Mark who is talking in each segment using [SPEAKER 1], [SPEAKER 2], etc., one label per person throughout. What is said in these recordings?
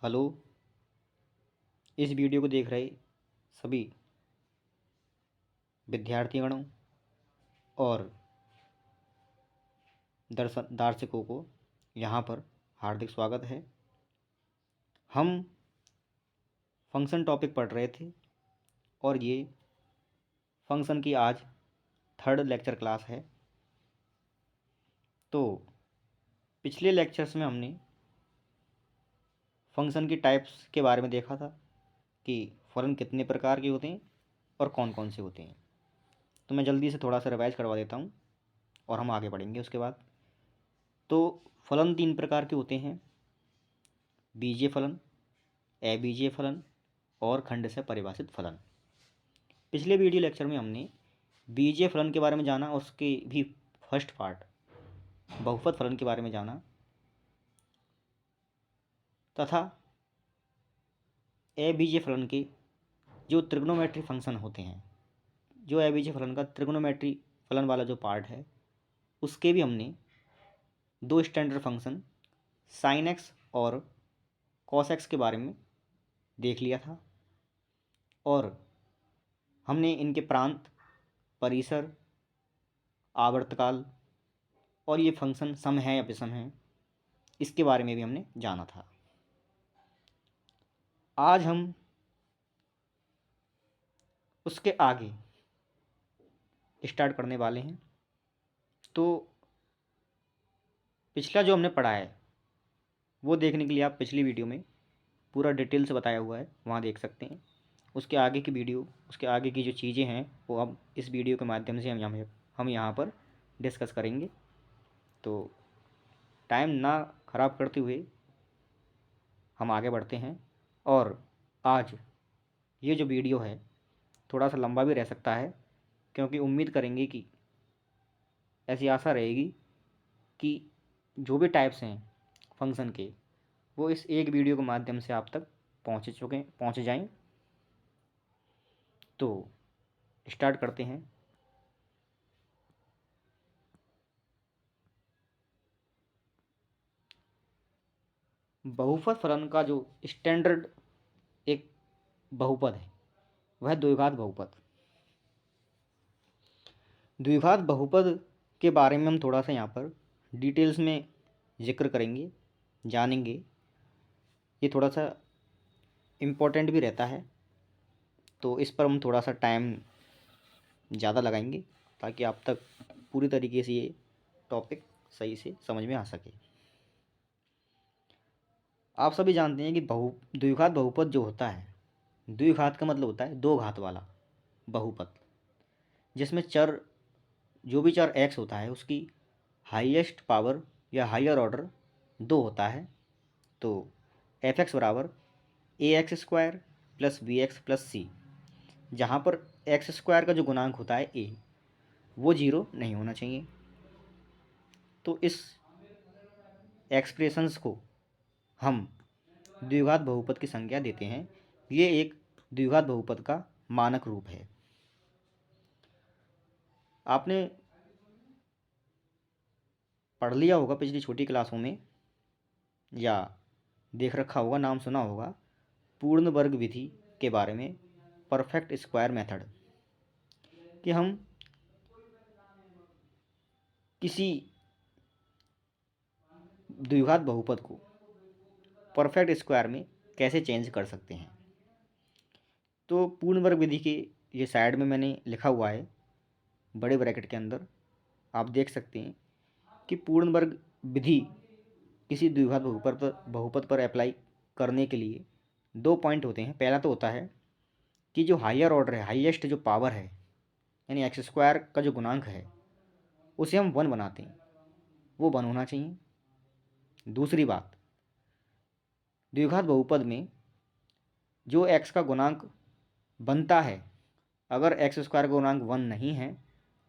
[SPEAKER 1] Hello. इस video को देख रहे सभी विद्यार्थीगणों और दर्शकों को यहाँ पर हार्दिक स्वागत है। हम फंक्शन टॉपिक पढ़ रहे थे और ये फंक्शन की आज 3rd लेक्चर क्लास है। तो पिछले लेक्चर्स में हमने फंक्शन की टाइप्स के बारे में देखा था कि फलन कितने प्रकार के होते हैं और कौन कौन से होते हैं। तो मैं जल्दी से थोड़ा सा रिवाइज करवा देता हूँ और हम आगे बढ़ेंगे उसके बाद। तो फलन 3 प्रकार के होते हैं: बीजीय फलन, अबीजीय फलन और खंड से परिभाषित फलन। पिछले वीडियो लेक्चर में हमने बीजीय फलन के बारे में जाना, उसके भी फर्स्ट पार्ट बहुपद फलन के बारे में जाना तथा अबीजीय फलन के जो त्रिग्नोमेट्री फंक्शन होते हैं, जो अबीजीय फलन का त्रिग्नोमेट्री फलन वाला जो पार्ट है, उसके भी हमने 2 स्टैंडर्ड फंक्शन साइन एक्स और कॉस एक्स के बारे में देख लिया था और हमने इनके प्रांत, परिसर, आवर्तकाल और ये फंक्शन सम है या विषम है, इसके बारे में भी हमने जाना था। आज हम उसके आगे स्टार्ट करने वाले हैं। तो पिछला जो हमने पढ़ा है वो देखने के लिए आप पिछली वीडियो में पूरा डिटेल से बताया हुआ है, वहाँ देख सकते हैं। उसके आगे की वीडियो, उसके आगे की जो चीज़ें हैं वो अब इस वीडियो के माध्यम से हम यहाँ पर डिस्कस करेंगे। तो टाइम ना ख़राब करते हुए हम आगे बढ़ते हैं। और आज ये जो वीडियो है थोड़ा सा लंबा भी रह सकता है, क्योंकि उम्मीद करेंगे कि ऐसी आशा रहेगी कि जो भी टाइप्स हैं फंक्शन के वो इस एक वीडियो के माध्यम से आप तक पहुँच जाएं। तो स्टार्ट करते हैं। बहुपद फलन का जो स्टैंडर्ड एक बहुपद है वह द्विघात बहुपद। द्विघात बहुपद के बारे में हम थोड़ा सा यहाँ पर डिटेल्स में जिक्र करेंगे, जानेंगे। ये थोड़ा सा इम्पोर्टेंट भी रहता है, तो इस पर हम थोड़ा सा टाइम ज़्यादा लगाएंगे ताकि आप तक पूरी तरीके से ये टॉपिक सही से समझ में आ सके। आप सभी जानते हैं कि द्विघात बहुपद जो होता है, द्विघात का मतलब होता है 2 घात वाला बहुपद, जिसमें चर, जो भी चर x होता है उसकी हाईएस्ट पावर या हायर ऑर्डर 2 होता है। तो एफ एक्स बराबर a x square plus b x plus c, जहाँ पर एक्स स्क्वायर का जो गुणांक होता है ए, वो 0 नहीं होना चाहिए। तो इस एक्सप्रेशंस को हम द्विघात बहुपद की संज्ञा देते हैं। ये एक द्विघात बहुपद का मानक रूप है। आपने पढ़ लिया होगा पिछली छोटी क्लासों में, या देख रखा होगा, नाम सुना होगा पूर्ण वर्ग विधि के बारे में, परफेक्ट स्क्वायर मेथड, कि हम किसी द्विघात बहुपद को परफेक्ट स्क्वायर में कैसे चेंज कर सकते हैं। तो पूर्ण वर्ग विधि के ये साइड में मैंने लिखा हुआ है बड़े ब्रैकेट के अंदर, आप देख सकते हैं कि पूर्ण वर्ग विधि किसी द्विघात बहुपद पर अप्लाई करने के लिए 2 पॉइंट होते हैं। पहला तो होता है कि जो हायर ऑर्डर है, हाईएस्ट जो पावर है, यानी एक्स स्क्वायर का जो गुणांक है उसे हम 1 बनाते हैं, वो 1 होना चाहिए। दूसरी बात, द्विघात बहुपद में जो x का गुणांक बनता है, अगर एक्स स्क्वायर का गुणांक 1 नहीं है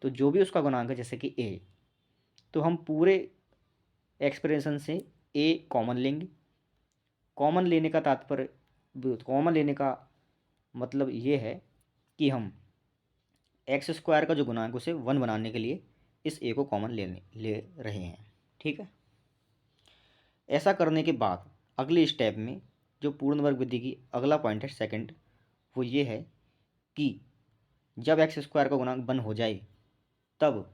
[SPEAKER 1] तो जो भी उसका गुणांक है, जैसे कि a, तो हम पूरे एक्सप्रेशन से a कॉमन लेंगे। कॉमन लेने का तात्पर्य, कॉमन लेने का मतलब ये है कि हम एक्स स्क्वायर का जो गुणांक उसे 1 बनाने के लिए इस a को कॉमन ले रहे हैं। ठीक है। ऐसा करने के बाद अगले स्टेप में जो पूर्ण वर्ग विधि की अगला पॉइंट है सेकंड, वो ये है कि जब एक्स स्क्वायर का गुणांक 1 हो जाए तब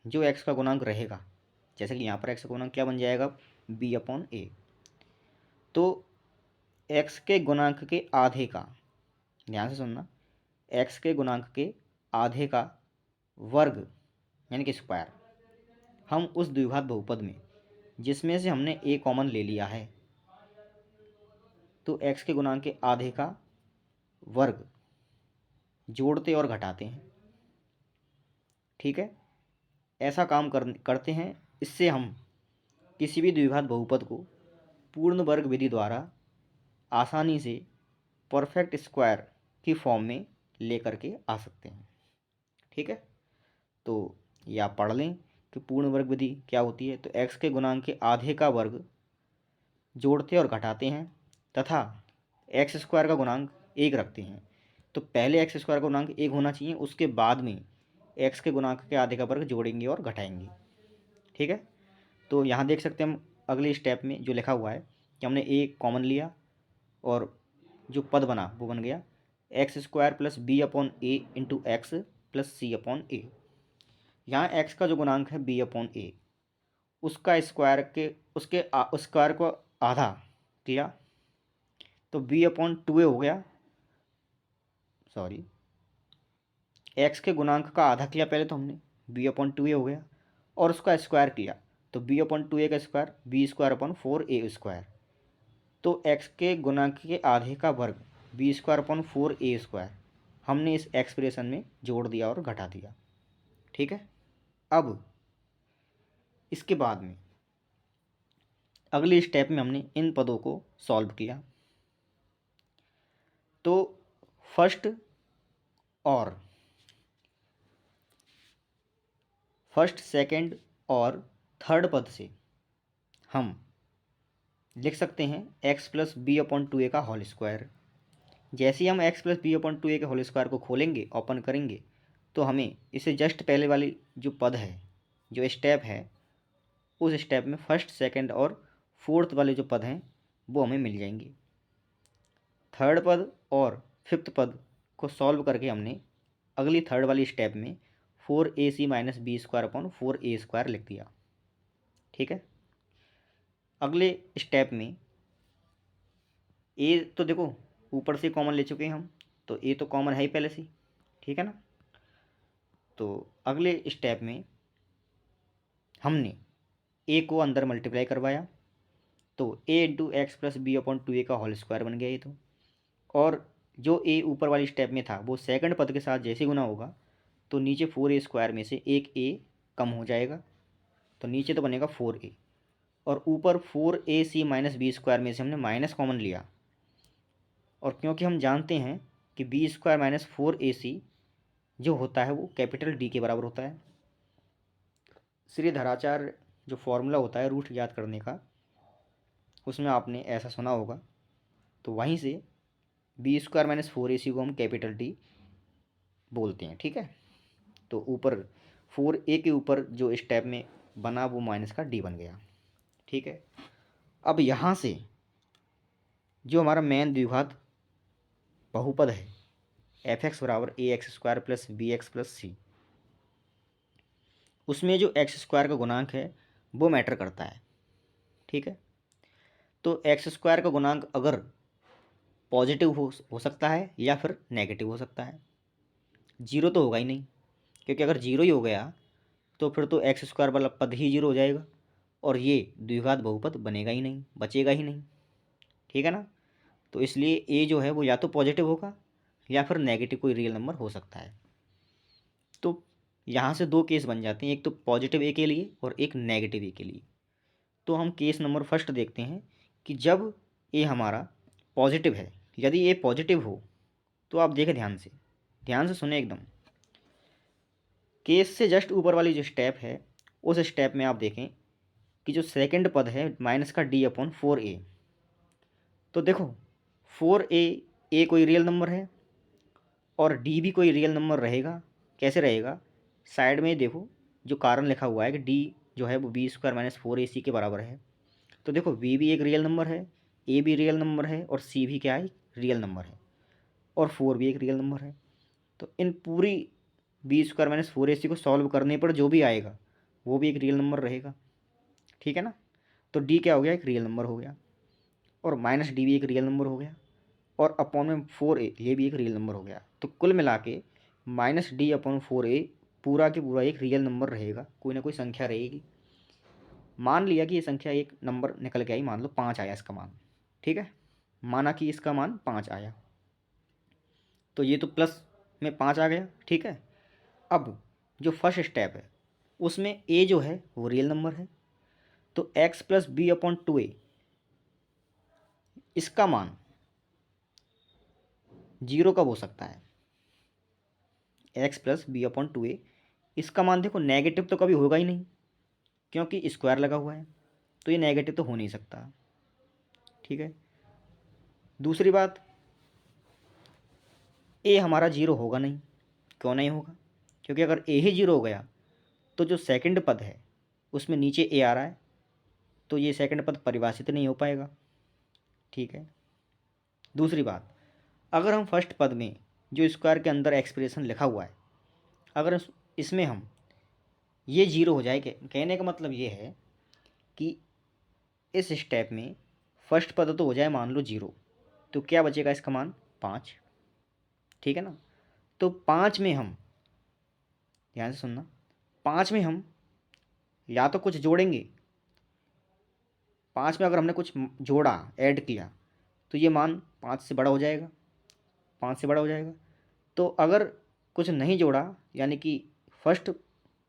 [SPEAKER 1] जो एक्स का गुणांक रहेगा, जैसे कि यहाँ पर एक्स का गुणांक क्या बन जाएगा, b/a, तो एक्स के गुणांक के आधे का, ध्यान से सुनना, एक्स के गुणांक के आधे का वर्ग यानी कि स्क्वायर, हम उस द्विघात बहुपद में जिसमें से हमने a कॉमन ले लिया है, तो एक्स के गुणांक के आधे का वर्ग जोड़ते और घटाते हैं। ठीक है, ऐसा काम करते हैं। इससे हम किसी भी द्विघात बहुपद को पूर्ण वर्ग विधि द्वारा आसानी से परफेक्ट स्क्वायर की फॉर्म में लेकर के आ सकते हैं। ठीक है, तो ये आप पढ़ लें कि पूर्ण वर्ग विधि क्या होती है। तो एक्स के गुणांक के आधे का वर्ग जोड़ते और घटाते हैं तथा एक्स स्क्वायर का गुणांक 1 रखते हैं। तो पहले एक्स स्क्वायर का गुणांक 1 होना चाहिए, उसके बाद में एक्स के गुणांक के आधे का वर्ग जोड़ेंगे और घटाएंगे। ठीक है, तो यहाँ देख सकते हैं हम अगले स्टेप में जो लिखा हुआ है कि हमने a कॉमन लिया और जो पद बना वो बन गया x square plus b/a into x plus c/a। यहाँ एक्स का जो गुणांक है b/a, उसका स्क्वायर के उसके स्क्वायर को आधा किया तो b/2a हो गया, सॉरी, एक्स के गुणांक का आधा किया पहले तो हमने, b/2a हो गया, और उसका स्क्वायर किया तो b/2a का स्क्वायर b²/4a²। तो एक्स के गुणांक के आधे का वर्ग b²/4a², हमने इस एक्सप्रेशन में जोड़ दिया और घटा दिया। ठीक है, अब इसके बाद में अगले स्टेप में हमने इन पदों को सॉल्व किया। तो फर्स्ट सेकंड और थर्ड पद से हम लिख सकते हैं एक्स प्लस b/2a का होल स्क्वायर। जैसे ही हम एक्स प्लस b/2a के होल स्क्वायर को खोलेंगे, ओपन करेंगे, तो हमें इसे जस्ट पहले वाली जो पद है, जो स्टेप है, उस स्टेप में फर्स्ट सेकंड और फोर्थ वाले जो पद हैं वो हमें मिल जाएंगे। थर्ड पद और फिफ्थ पद को सॉल्व करके हमने अगली थर्ड वाली स्टेप में 4ac माइनस b²/4a² लिख दिया। ठीक है, अगले स्टेप में ए तो देखो ऊपर से कॉमन ले चुके हैं हम, तो ए तो कॉमन है ही पहले से, ठीक है ना। तो अगले स्टेप में हमने ए को अंदर मल्टीप्लाई करवाया तो a into x plus b/2a का होल स्क्वायर बन गया ये तो। और जो ए ऊपर वाली स्टेप में था वो सेकंड पद के साथ जैसे गुना होगा तो नीचे 4a² में से एक a कम हो जाएगा, तो नीचे तो बनेगा 4a, और ऊपर 4ac माइनस b² में से हमने माइनस कॉमन लिया, और क्योंकि हम जानते हैं कि b² माइनस 4ac जो होता है वो कैपिटल D के बराबर होता है। श्रीधराचार्य जो फॉर्मूला होता है रूट याद करने का, उसमें आपने ऐसा सुना होगा, तो वहीं से b² माइनस 4ac को हम कैपिटल D बोलते हैं। ठीक है, तो ऊपर 4a के ऊपर जो स्टेप में बना वो माइनस का D बन गया। ठीक है, अब यहाँ से जो हमारा मेन द्विघात बहुपद है f(x) बराबर ax² plus bx plus c, उसमें जो x² का गुणांक है वो मैटर करता है। ठीक है, तो x² का गुणांक अगर पॉजिटिव हो सकता है या फिर नेगेटिव हो सकता है, जीरो तो होगा ही नहीं, क्योंकि अगर जीरो ही हो गया तो फिर तो x² वाला पद ही जीरो हो जाएगा और ये द्विघात बहुपद बनेगा ही नहीं, बचेगा ही नहीं। ठीक है ना, तो इसलिए a जो है वो या तो पॉजिटिव होगा या फिर नेगेटिव कोई रियल नंबर हो सकता है। तो यहाँ से दो केस बन जाते हैं, एक तो पॉजिटिव a के लिए और एक नेगेटिव a के लिए। तो हम केस नंबर फर्स्ट देखते हैं कि जब a हमारा पॉजिटिव है, यदि a पॉजिटिव हो तो आप देखें ध्यान से सुने एकदम। केस से जस्ट ऊपर वाली जो स्टेप है उस स्टेप में आप देखें कि जो सेकंड पद है माइनस का D/4a, तो देखो 4a कोई रियल नंबर है और d भी कोई रियल नंबर रहेगा। कैसे रहेगा, साइड में देखो जो कारण लिखा हुआ है कि d जो है वो b² माइनस 4ac के बराबर है, तो देखो v भी एक रियल नंबर है, ए भी रियल नंबर है और सी भी क्या है, रियल नंबर है, और 4 भी एक रियल नंबर है। तो इन पूरी बी स्क्वायर माइनस 4ac को सॉल्व करने पर जो भी आएगा वो भी एक रियल नंबर रहेगा, ठीक है ना। तो डी क्या हो गया, एक रियल नंबर हो गया, और माइनस डी भी एक रियल नंबर हो गया, और अपॉन में 4a ये भी एक रियल नंबर हो गया। तो कुल मिला के माइनस डी अपॉन 4a पूरा के पूरा एक रियल नंबर रहेगा, कोई ना कोई संख्या रहेगी। मान लिया कि ये संख्या एक नंबर निकल के आई, मान लो 5 आया इसका मान, ठीक है, माना कि इसका मान 5 आया, तो ये तो प्लस में 5 आ गया, ठीक है। अब जो फर्स्ट स्टेप है उसमें ए जो है वो रियल नंबर है, तो x plus B upon 2a इसका मान 0 कब हो सकता है, x plus B upon 2a इसका मान देखो नेगेटिव तो कभी होगा ही नहीं, क्योंकि स्क्वायर लगा हुआ है, तो ये नेगेटिव तो हो नहीं सकता, ठीक है। दूसरी बात, ए हमारा 0 होगा नहीं, क्यों नहीं होगा, क्योंकि अगर ए ही 0 हो गया तो जो सेकंड पद है उसमें नीचे ए आ रहा है, तो ये सेकंड पद परिभाषित नहीं हो पाएगा, ठीक है। दूसरी बात, अगर हम फर्स्ट पद में जो स्क्वायर के अंदर एक्सप्रेशन लिखा हुआ है, अगर इसमें हम ये 0 हो जाए, कहने का मतलब ये है कि इस स्टेप में फर्स्ट पद तो हो जाए मान लो 0, तो क्या बचेगा इसका मान 5, ठीक है ना। तो 5 में हम, ध्यान से सुनना, 5 में हम या तो कुछ जोड़ेंगे, 5 में अगर हमने कुछ जोड़ा ऐड किया तो ये मान 5 से बड़ा हो जाएगा, 5 से बड़ा हो जाएगा। तो अगर कुछ नहीं जोड़ा, यानी कि फर्स्ट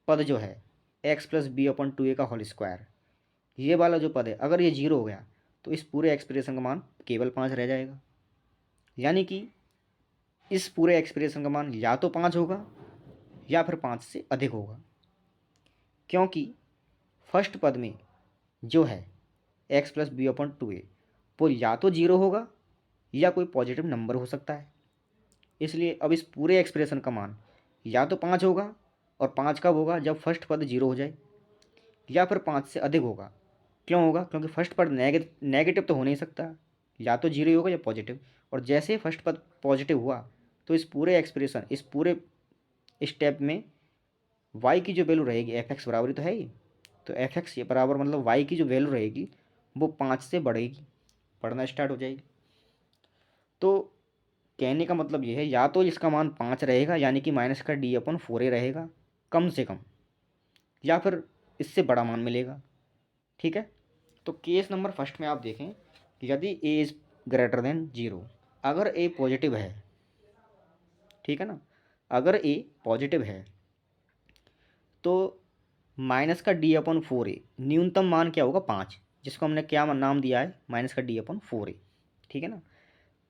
[SPEAKER 1] पद जो है x plus B upon 2a का होल स्क्वायर, ये वाला जो पद है अगर ये 0 हो गया तो इस पूरे एक्सप्रेशन का मान केवल 5 रह जाएगा, यानी कि इस पूरे एक्सप्रेशन का मान या तो 5 होगा या फिर 5 से अधिक होगा, क्योंकि फर्स्ट पद में जो है x plus B upon 2a वो या तो 0 होगा या कोई पॉजिटिव नंबर हो सकता है। इसलिए अब इस पूरे एक्सप्रेशन का मान या तो 5 होगा, और 5 कब होगा, जब फर्स्ट पद 0 हो जाए, या फिर 5 से अधिक होगा। क्यों होगा, क्योंकि फर्स्ट पद नेगेटिव तो हो नहीं सकता, या तो 0 ही होगा या पॉजिटिव, और जैसे ही फर्स्ट पद पॉजिटिव हुआ तो इस पूरे एक्सप्रेशन, इस पूरे स्टेप में y की जो वैल्यू रहेगी एफ एक्स बराबर ही तो है ही, तो एफ एक्स बराबर मतलब y की जो वैल्यू रहेगी वो 5 से बढ़ेगी, बढ़ना स्टार्ट हो जाएगी। तो कहने का मतलब ये है, या तो इसका मान 5 रहेगा यानी कि माइनस का डी अपन 4a रहेगा कम से कम, या फिर इससे बड़ा मान मिलेगा, ठीक है। तो केस नंबर फर्स्ट में आप देखें, यदि a इज़ ग्रेटर देन 0, अगर a पॉजिटिव है, ठीक है ना, अगर a पॉजिटिव है तो माइनस का डी अपन 4a न्यूनतम मान क्या होगा 5, जिसको हमने क्या नाम दिया है माइनस का डी अपन 4a, ठीक है ना।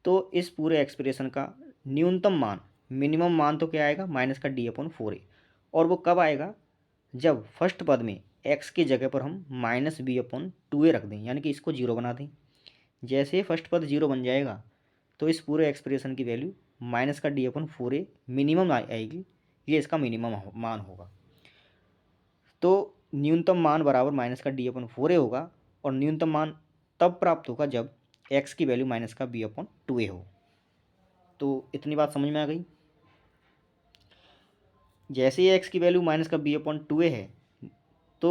[SPEAKER 1] तो इस पूरे एक्सप्रेशन का न्यूनतम मान, मिनिमम मान तो क्या आएगा माइनस का डी अपन 4a, और वो कब आएगा, जब फर्स्ट पद में x की जगह पर हम माइनस बी अपन 2a रख दें, यानी कि इसको 0 बना दें। जैसे ही फर्स्ट पद 0 बन जाएगा तो इस पूरे एक्सप्रेशन की वैल्यू माइनस का डी अपन 4a मिनिमम आएगी, ये इसका मिनिमम मान होगा। तो न्यूनतम मान बराबर माइनस का डी अपन 4a होगा, और न्यूनतम मान तब प्राप्त होगा जब x की वैल्यू माइनस का बी अपन 2a हो। तो इतनी बात समझ में आ गई। जैसे ही x की वैल्यू माइनस का बी अपन 2a है तो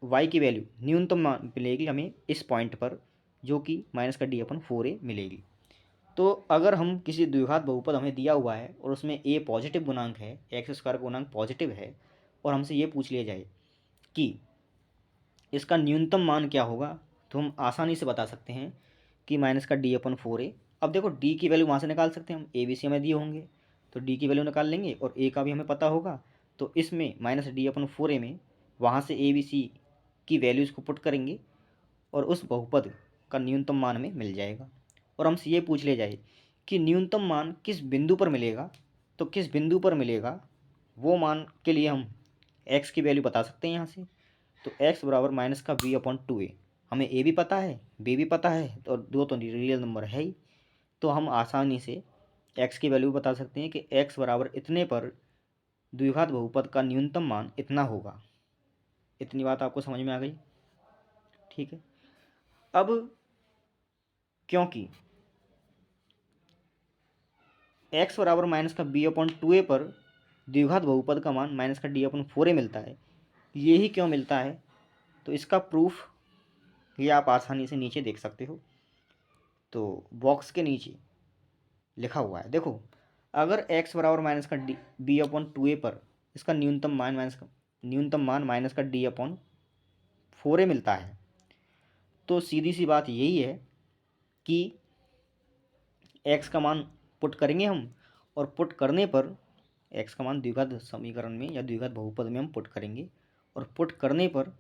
[SPEAKER 1] y की वैल्यू न्यूनतम मान मिलेगी हमें इस पॉइंट पर, जो कि माइनस का डी अपन 4a मिलेगी। तो अगर हम किसी द्विघात बहुपद हमें दिया हुआ है और उसमें a पॉजिटिव गुणांक है, एक्स स्क्वायर का गुणांक पॉजिटिव है, और हमसे ये पूछ लिया जाए कि इसका न्यूनतम मान क्या होगा, तो हम आसानी से बता सकते हैं कि माइनस का डी अपन 4a। अब देखो डी की वैल्यू वहाँ से निकाल सकते हैं हम, ए बी सी हमें दिए होंगे तो डी की वैल्यू निकाल लेंगे, और ए का भी हमें पता होगा, तो इसमें माइनस डी अपन 4a में वहाँ से ए बी सी की वैल्यूज़ को पुट करेंगे और उस बहुपद का न्यूनतम मान हमें मिल जाएगा। और हमसे ये पूछ लिया जाए कि न्यूनतम मान किस बिंदु पर मिलेगा, तो किस बिंदु पर मिलेगा वो मान के लिए हम एक्स की वैल्यू बता सकते हैं यहाँ से। तो x बराबर माइनस का b अपॉन 2a, हमें a भी पता है b भी पता है, और दो तो रियल नंबर है ही, तो हम आसानी से x की वैल्यू बता सकते हैं कि x बराबर इतने पर द्विघात बहुपद का न्यूनतम मान इतना होगा। इतनी बात आपको समझ में आ गई, ठीक है। अब क्योंकि x बराबर माइनस का b अपॉन 2a पर द्विघात बहुपद का मान माइनस का d अपॉन 4a मिलता है। ये ही क्यों मिलता है, तो इसका प्रूफ ये आप आसानी से नीचे देख सकते हो। तो बॉक्स के नीचे लिखा हुआ है, देखो, अगर x बराबर माइनस का b अपॉन 2a पर इसका न्यूनतम मान माइनस का d अपॉन 4a मिलता है, तो सीधी सी बात यही है कि x का मान पुट करेंगे हम, और पुट करने पर x का मान द्विघात समीकरण में या द्विघात बहुपद में हम पुट करेंगे, और पुट करने पर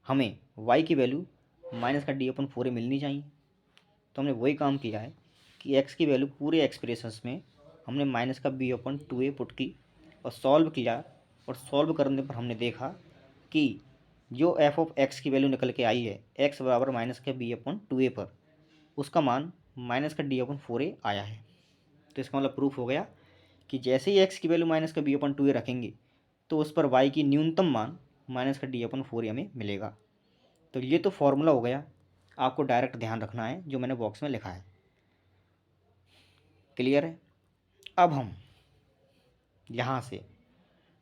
[SPEAKER 1] हमें y की वैल्यू माइनस का d अपन 4a मिलनी चाहिए। तो हमने वही काम किया है कि x की वैल्यू पूरे एक्सप्रेशंस में हमने माइनस का b अपन 2a पुट की और सॉल्व किया, और सॉल्व करने पर हमने देखा कि जो f ऑफ x की वैल्यू निकल के आई है x बराबर माइनस का b अपन 2a पर, उसका मान माइनस का d अपन 4a आया है। तो इसका मतलब प्रूफ हो गया कि जैसे ही x की वैल्यू माइनस का b अपन 2a रखेंगे तो उस पर y की न्यूनतम मान माइनस का d अपन 4a हमें मिलेगा। तो ये तो फॉर्मूला हो गया, आपको डायरेक्ट ध्यान रखना है जो मैंने बॉक्स में लिखा है। क्लियर है। अब हम यहाँ से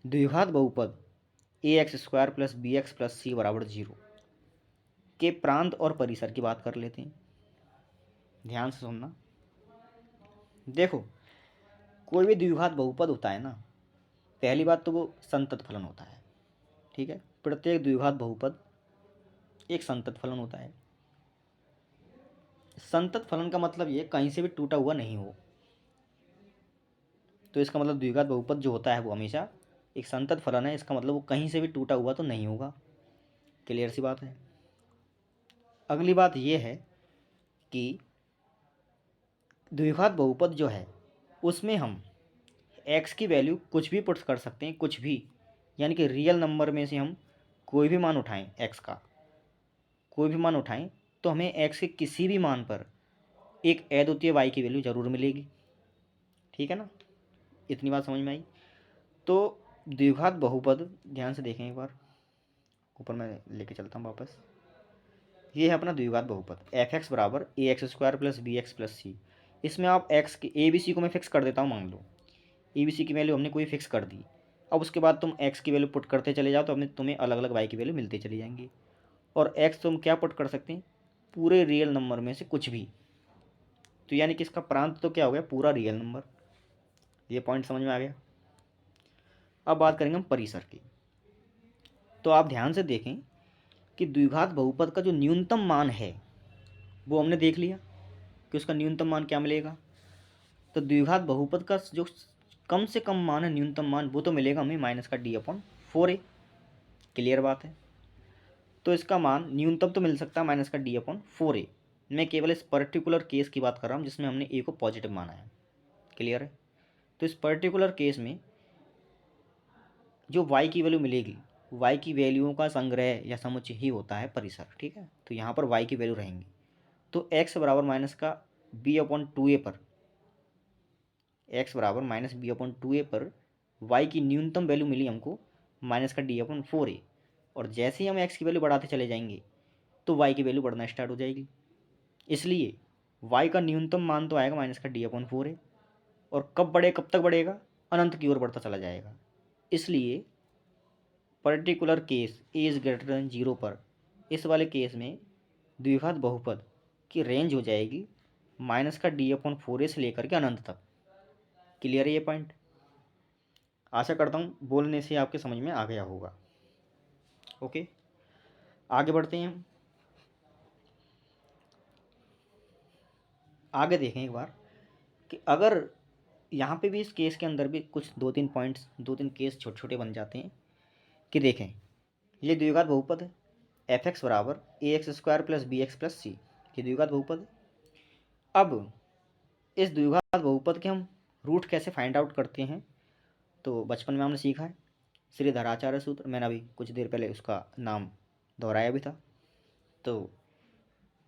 [SPEAKER 1] द्विघात बहुपद ax² plus bx plus c बराबर 0 के प्रांत और परिसर की बात कर लेते हैं। ध्यान से सुनना। देखो, कोई भी द्विघात बहुपद होता है ना, पहली बात तो वो संतत फलन होता है। ठीक है, प्रत्येक द्विघात बहुपद एक संतत फलन होता है। संतत फलन का मतलब ये कहीं से भी टूटा हुआ नहीं हो। तो इसका मतलब द्विघात बहुपद जो होता है वो हमेशा एक संतत फलन है, इसका मतलब वो कहीं से भी टूटा हुआ तो नहीं होगा। क्लियर सी बात है। अगली बात ये है कि द्विघात बहुपद जो है उसमें हम x की वैल्यू कुछ भी पुट कर सकते हैं, कुछ भी, यानी कि रियल नंबर में से हम कोई भी मान उठाएं, x का कोई भी मान उठाएं तो हमें x के किसी भी मान पर एक अद्वितीय y की वैल्यू ज़रूर मिलेगी। ठीक है ना, इतनी बात समझ में आई। तो द्विघात बहुपद ध्यान से देखें एक बार, ऊपर मैं लेके चलता हूँ वापस। ये है अपना द्विघात बहुपद f(x) बराबर ax² plus bx plus c। इसमें आप x की a b c को मैं फिक्स कर देता हूँ। मान लो ए बी सी की वैल्यू हमने कोई फिक्स कर दी। अब उसके बाद तुम x की वैल्यू पुट करते चले जाओ तो हमें तुम्हें अलग अलग y की वैल्यू मिलती चली जाएंगी। और x तुम क्या पुट कर सकते हैं, पूरे रियल नंबर में से कुछ भी। तो यानी कि इसका प्रांत तो क्या हो गया, पूरा रियल नंबर। ये पॉइंट समझ में आ गया। अब बात करेंगे हम परिसर की। तो आप ध्यान से देखें कि द्विघात बहुपद का जो न्यूनतम मान है वो हमने देख लिया कि उसका न्यूनतम मान क्या मिलेगा। तो द्विघात बहुपद का जो कम से कम मान है, न्यूनतम मान, वो तो मिलेगा हमें माइनस का d अपॉन 4a। क्लियर बात है। तो इसका मान न्यूनतम तो मिल सकता है माइनस का d अपॉन 4a। मैं केवल इस पर्टिकुलर केस की बात कर रहा हूँ जिसमें हमने a को पॉजिटिव माना है। क्लियर है। तो इस पर्टिकुलर केस में जो y की वैल्यू मिलेगी, y की वैल्यूओं का संग्रह या समुच्चय ही होता है परिसर। ठीक है, तो यहाँ पर y की वैल्यू रहेंगी। तो x बराबर माइनस का b अपॉन 2a पर, x बराबर माइनस b अपॉन 2a पर y की न्यूनतम वैल्यू मिली हमको माइनस का d अपॉन 4a। और जैसे ही हम x की वैल्यू बढ़ाते चले जाएंगे तो y की वैल्यू बढ़ना स्टार्ट हो जाएगी। इसलिए y का न्यूनतम मान तो आएगा माइनस का d अपॉन 4a। और कब तक बढ़ेगा, अनंत की ओर बढ़ता चला जाएगा। इसलिए particular case a is greater then 0 पर, इस वाले केस में द्विघात बहुपद की रेंज हो जाएगी माइनस का d अपॉन 4a से लेकर के अनंत तक। क्लियर है ये पॉइंट। आशा करता हूँ बोलने से आपके समझ में आ गया होगा। ओके, आगे बढ़ते हैं हम। आगे देखें एक बार कि अगर यहाँ पे भी इस केस के अंदर भी कुछ दो तीन पॉइंट्स, दो तीन केस छोटे छोटे बन जाते हैं। कि देखें, ये द्विघात बहुपद है f(x) बराबर ax² plus bx plus c। ये द्विघात बहुपद है। अब इस द्विघात बहुपद के हम रूट कैसे फाइंड आउट करते हैं, तो बचपन में हमने सीखा है श्रीधराचार्य सूत्र। मैंने अभी कुछ देर पहले उसका नाम दोहराया भी था। तो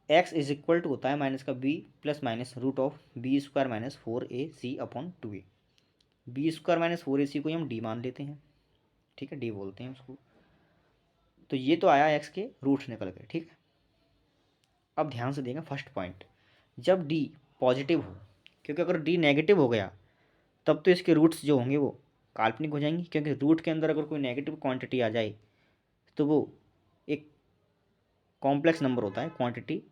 [SPEAKER 1] x इज इक्वल टू होता है माइनस का b plus minus root of b² minus 4ac upon 2a। b² minus 4ac को हम d मान लेते हैं। ठीक है, d बोलते हैं उसको। तो ये तो आया x के रूट्स निकल गए। ठीक है, अब ध्यान से देखें फर्स्ट पॉइंट, जब डी पॉजिटिव हो, क्योंकि अगर डी नेगेटिव हो गया तब तो इसके रूट्स जो होंगे वो काल्पनिक हो जाएंगी, क्योंकि रूट के अंदर अगर कोई नेगेटिव क्वांटिटी आ जाए तो वो एक कॉम्प्लेक्स नंबर होता है, क्वांटिटी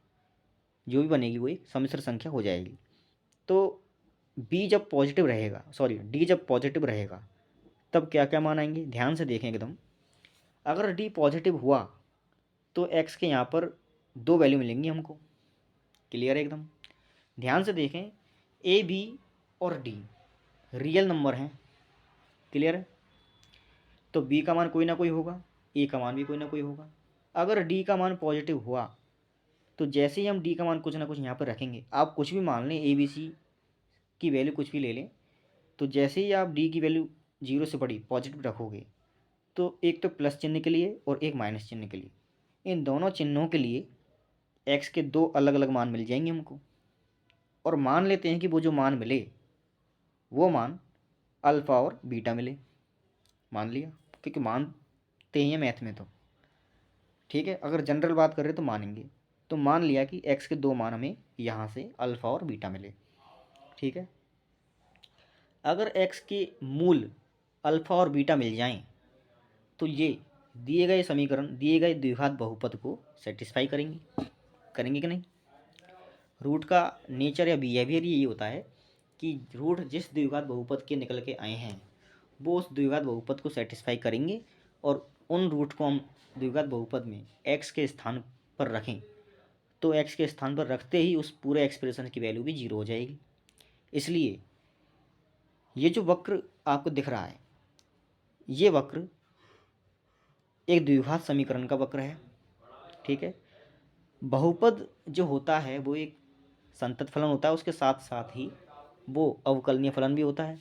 [SPEAKER 1] जो भी बनेगी वो एक सम्मिश्र संख्या हो जाएगी। तो बी जब पॉजिटिव रहेगा, सॉरी डी जब पॉजिटिव रहेगा तब क्या क्या मान आएंगे, ध्यान से देखें एकदम। अगर डी पॉजिटिव हुआ तो एक्स के यहाँ पर दो वैल्यू मिलेंगी हमको, क्लियर है एकदम। ध्यान से देखें, ए बी और डी रियल नंबर हैं, क्लियर है। तो बी का मान कोई ना कोई होगा, ए का मान भी कोई ना कोई होगा। अगर डी का मान पॉजिटिव हुआ तो जैसे ही हम डी का मान कुछ ना कुछ यहाँ पर रखेंगे, आप कुछ भी मान लें, ए बी सी की वैल्यू कुछ भी ले लें, तो जैसे ही आप डी की वैल्यू जीरो से बड़ी पॉजिटिव रखोगे तो एक तो प्लस चिन्ह के लिए और एक माइनस चिन्ह के लिए, इन दोनों चिन्हों के लिए एक्स के दो अलग अलग मान मिल जाएंगे हमको। और मान लेते हैं कि वो जो मान मिले वो मान अल्फ़ा और बीटा मिले, मान लिया, क्योंकि मानते ही हैं मैथ में तो, ठीक है। अगर जनरल बात करें तो मानेंगे, तो मान लिया कि एक्स के दो मान हमें यहाँ से अल्फ़ा और बीटा मिले, ठीक है। अगर एक्स के मूल अल्फ़ा और बीटा मिल जाएं तो ये दिए गए समीकरण, दिए गए द्विघात बहुपद को सेटिस्फाई करेंगे, करेंगे कि नहीं। रूट का नेचर या बिहेवियर यही होता है कि रूट जिस द्विघात बहुपद के निकल के आए हैं वो उस द्विघात बहुपद को सेटिस्फाई करेंगे, और उन रूट को हम द्विघात बहुपद में एक्स के स्थान पर रखें तो एक्स के स्थान पर रखते ही उस पूरे एक्सप्रेशन की वैल्यू भी जीरो हो जाएगी। इसलिए ये जो वक्र आपको दिख रहा है, ये वक्र एक द्विघात समीकरण का वक्र है, ठीक है। बहुपद जो होता है वो एक संतत फलन होता है, उसके साथ साथ ही वो अवकलनीय फलन भी होता है।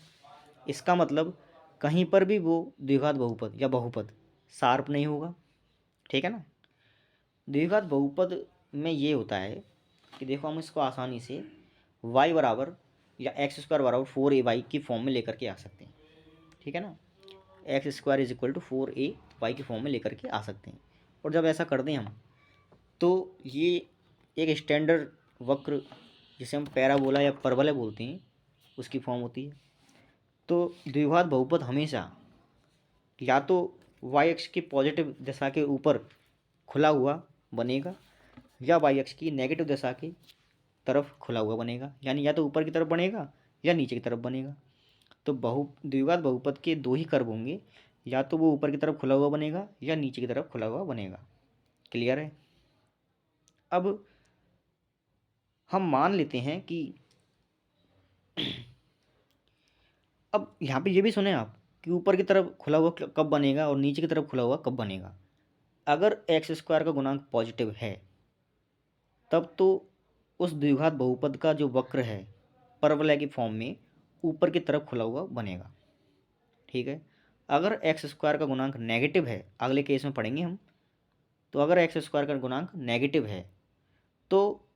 [SPEAKER 1] इसका मतलब कहीं पर भी वो द्विघात बहुपद या बहुपद शार्प नहीं होगा, ठीक है ना। द्विघात बहुपद में ये होता है कि देखो हम इसको आसानी से y बराबर या एक्स स्क्वायर बराबर 4ay की फॉर्म में लेकर के आ सकते हैं, ठीक है ना। X square is equal to 4ay की फॉर्म में लेकर के आ सकते हैं। और जब ऐसा कर दें हम तो ये एक स्टैंडर्ड वक्र जिसे हम पैराबोला या परवलय बोलते हैं उसकी फॉर्म होती है। तो द्विघात बहुपद हमेशा या तो वाई अक्ष की पॉजिटिव दिशा के ऊपर खुला हुआ बनेगा या वाई अक्ष की नेगेटिव दिशा की तरफ खुला हुआ बनेगा, यानी या तो ऊपर की तरफ बनेगा या नीचे की तरफ बनेगा। तो द्विघात बहुपद के दो ही कर्व होंगे, या तो वो ऊपर की तरफ खुला हुआ बनेगा या नीचे की तरफ खुला हुआ बनेगा, क्लियर है। अब हम मान लेते हैं कि अब यहाँ पे ये भी सुने आप कि ऊपर की तरफ खुला हुआ कब बनेगा और नीचे की तरफ खुला हुआ कब बनेगा। अगर एक्स स्क्वायर का गुणांक पॉजिटिव है तब तो उस द्विघात बहुपद का जो वक्र है परवलय की फॉर्म में ऊपर की तरफ खुला हुआ बनेगा, ठीक है। अगर एक्स स्क्वायर का गुणांक नेगेटिव है, अगले केस में पढ़ेंगे हम, तो अगर एक्स स्क्वायर का गुणांक नेगेटिव है तो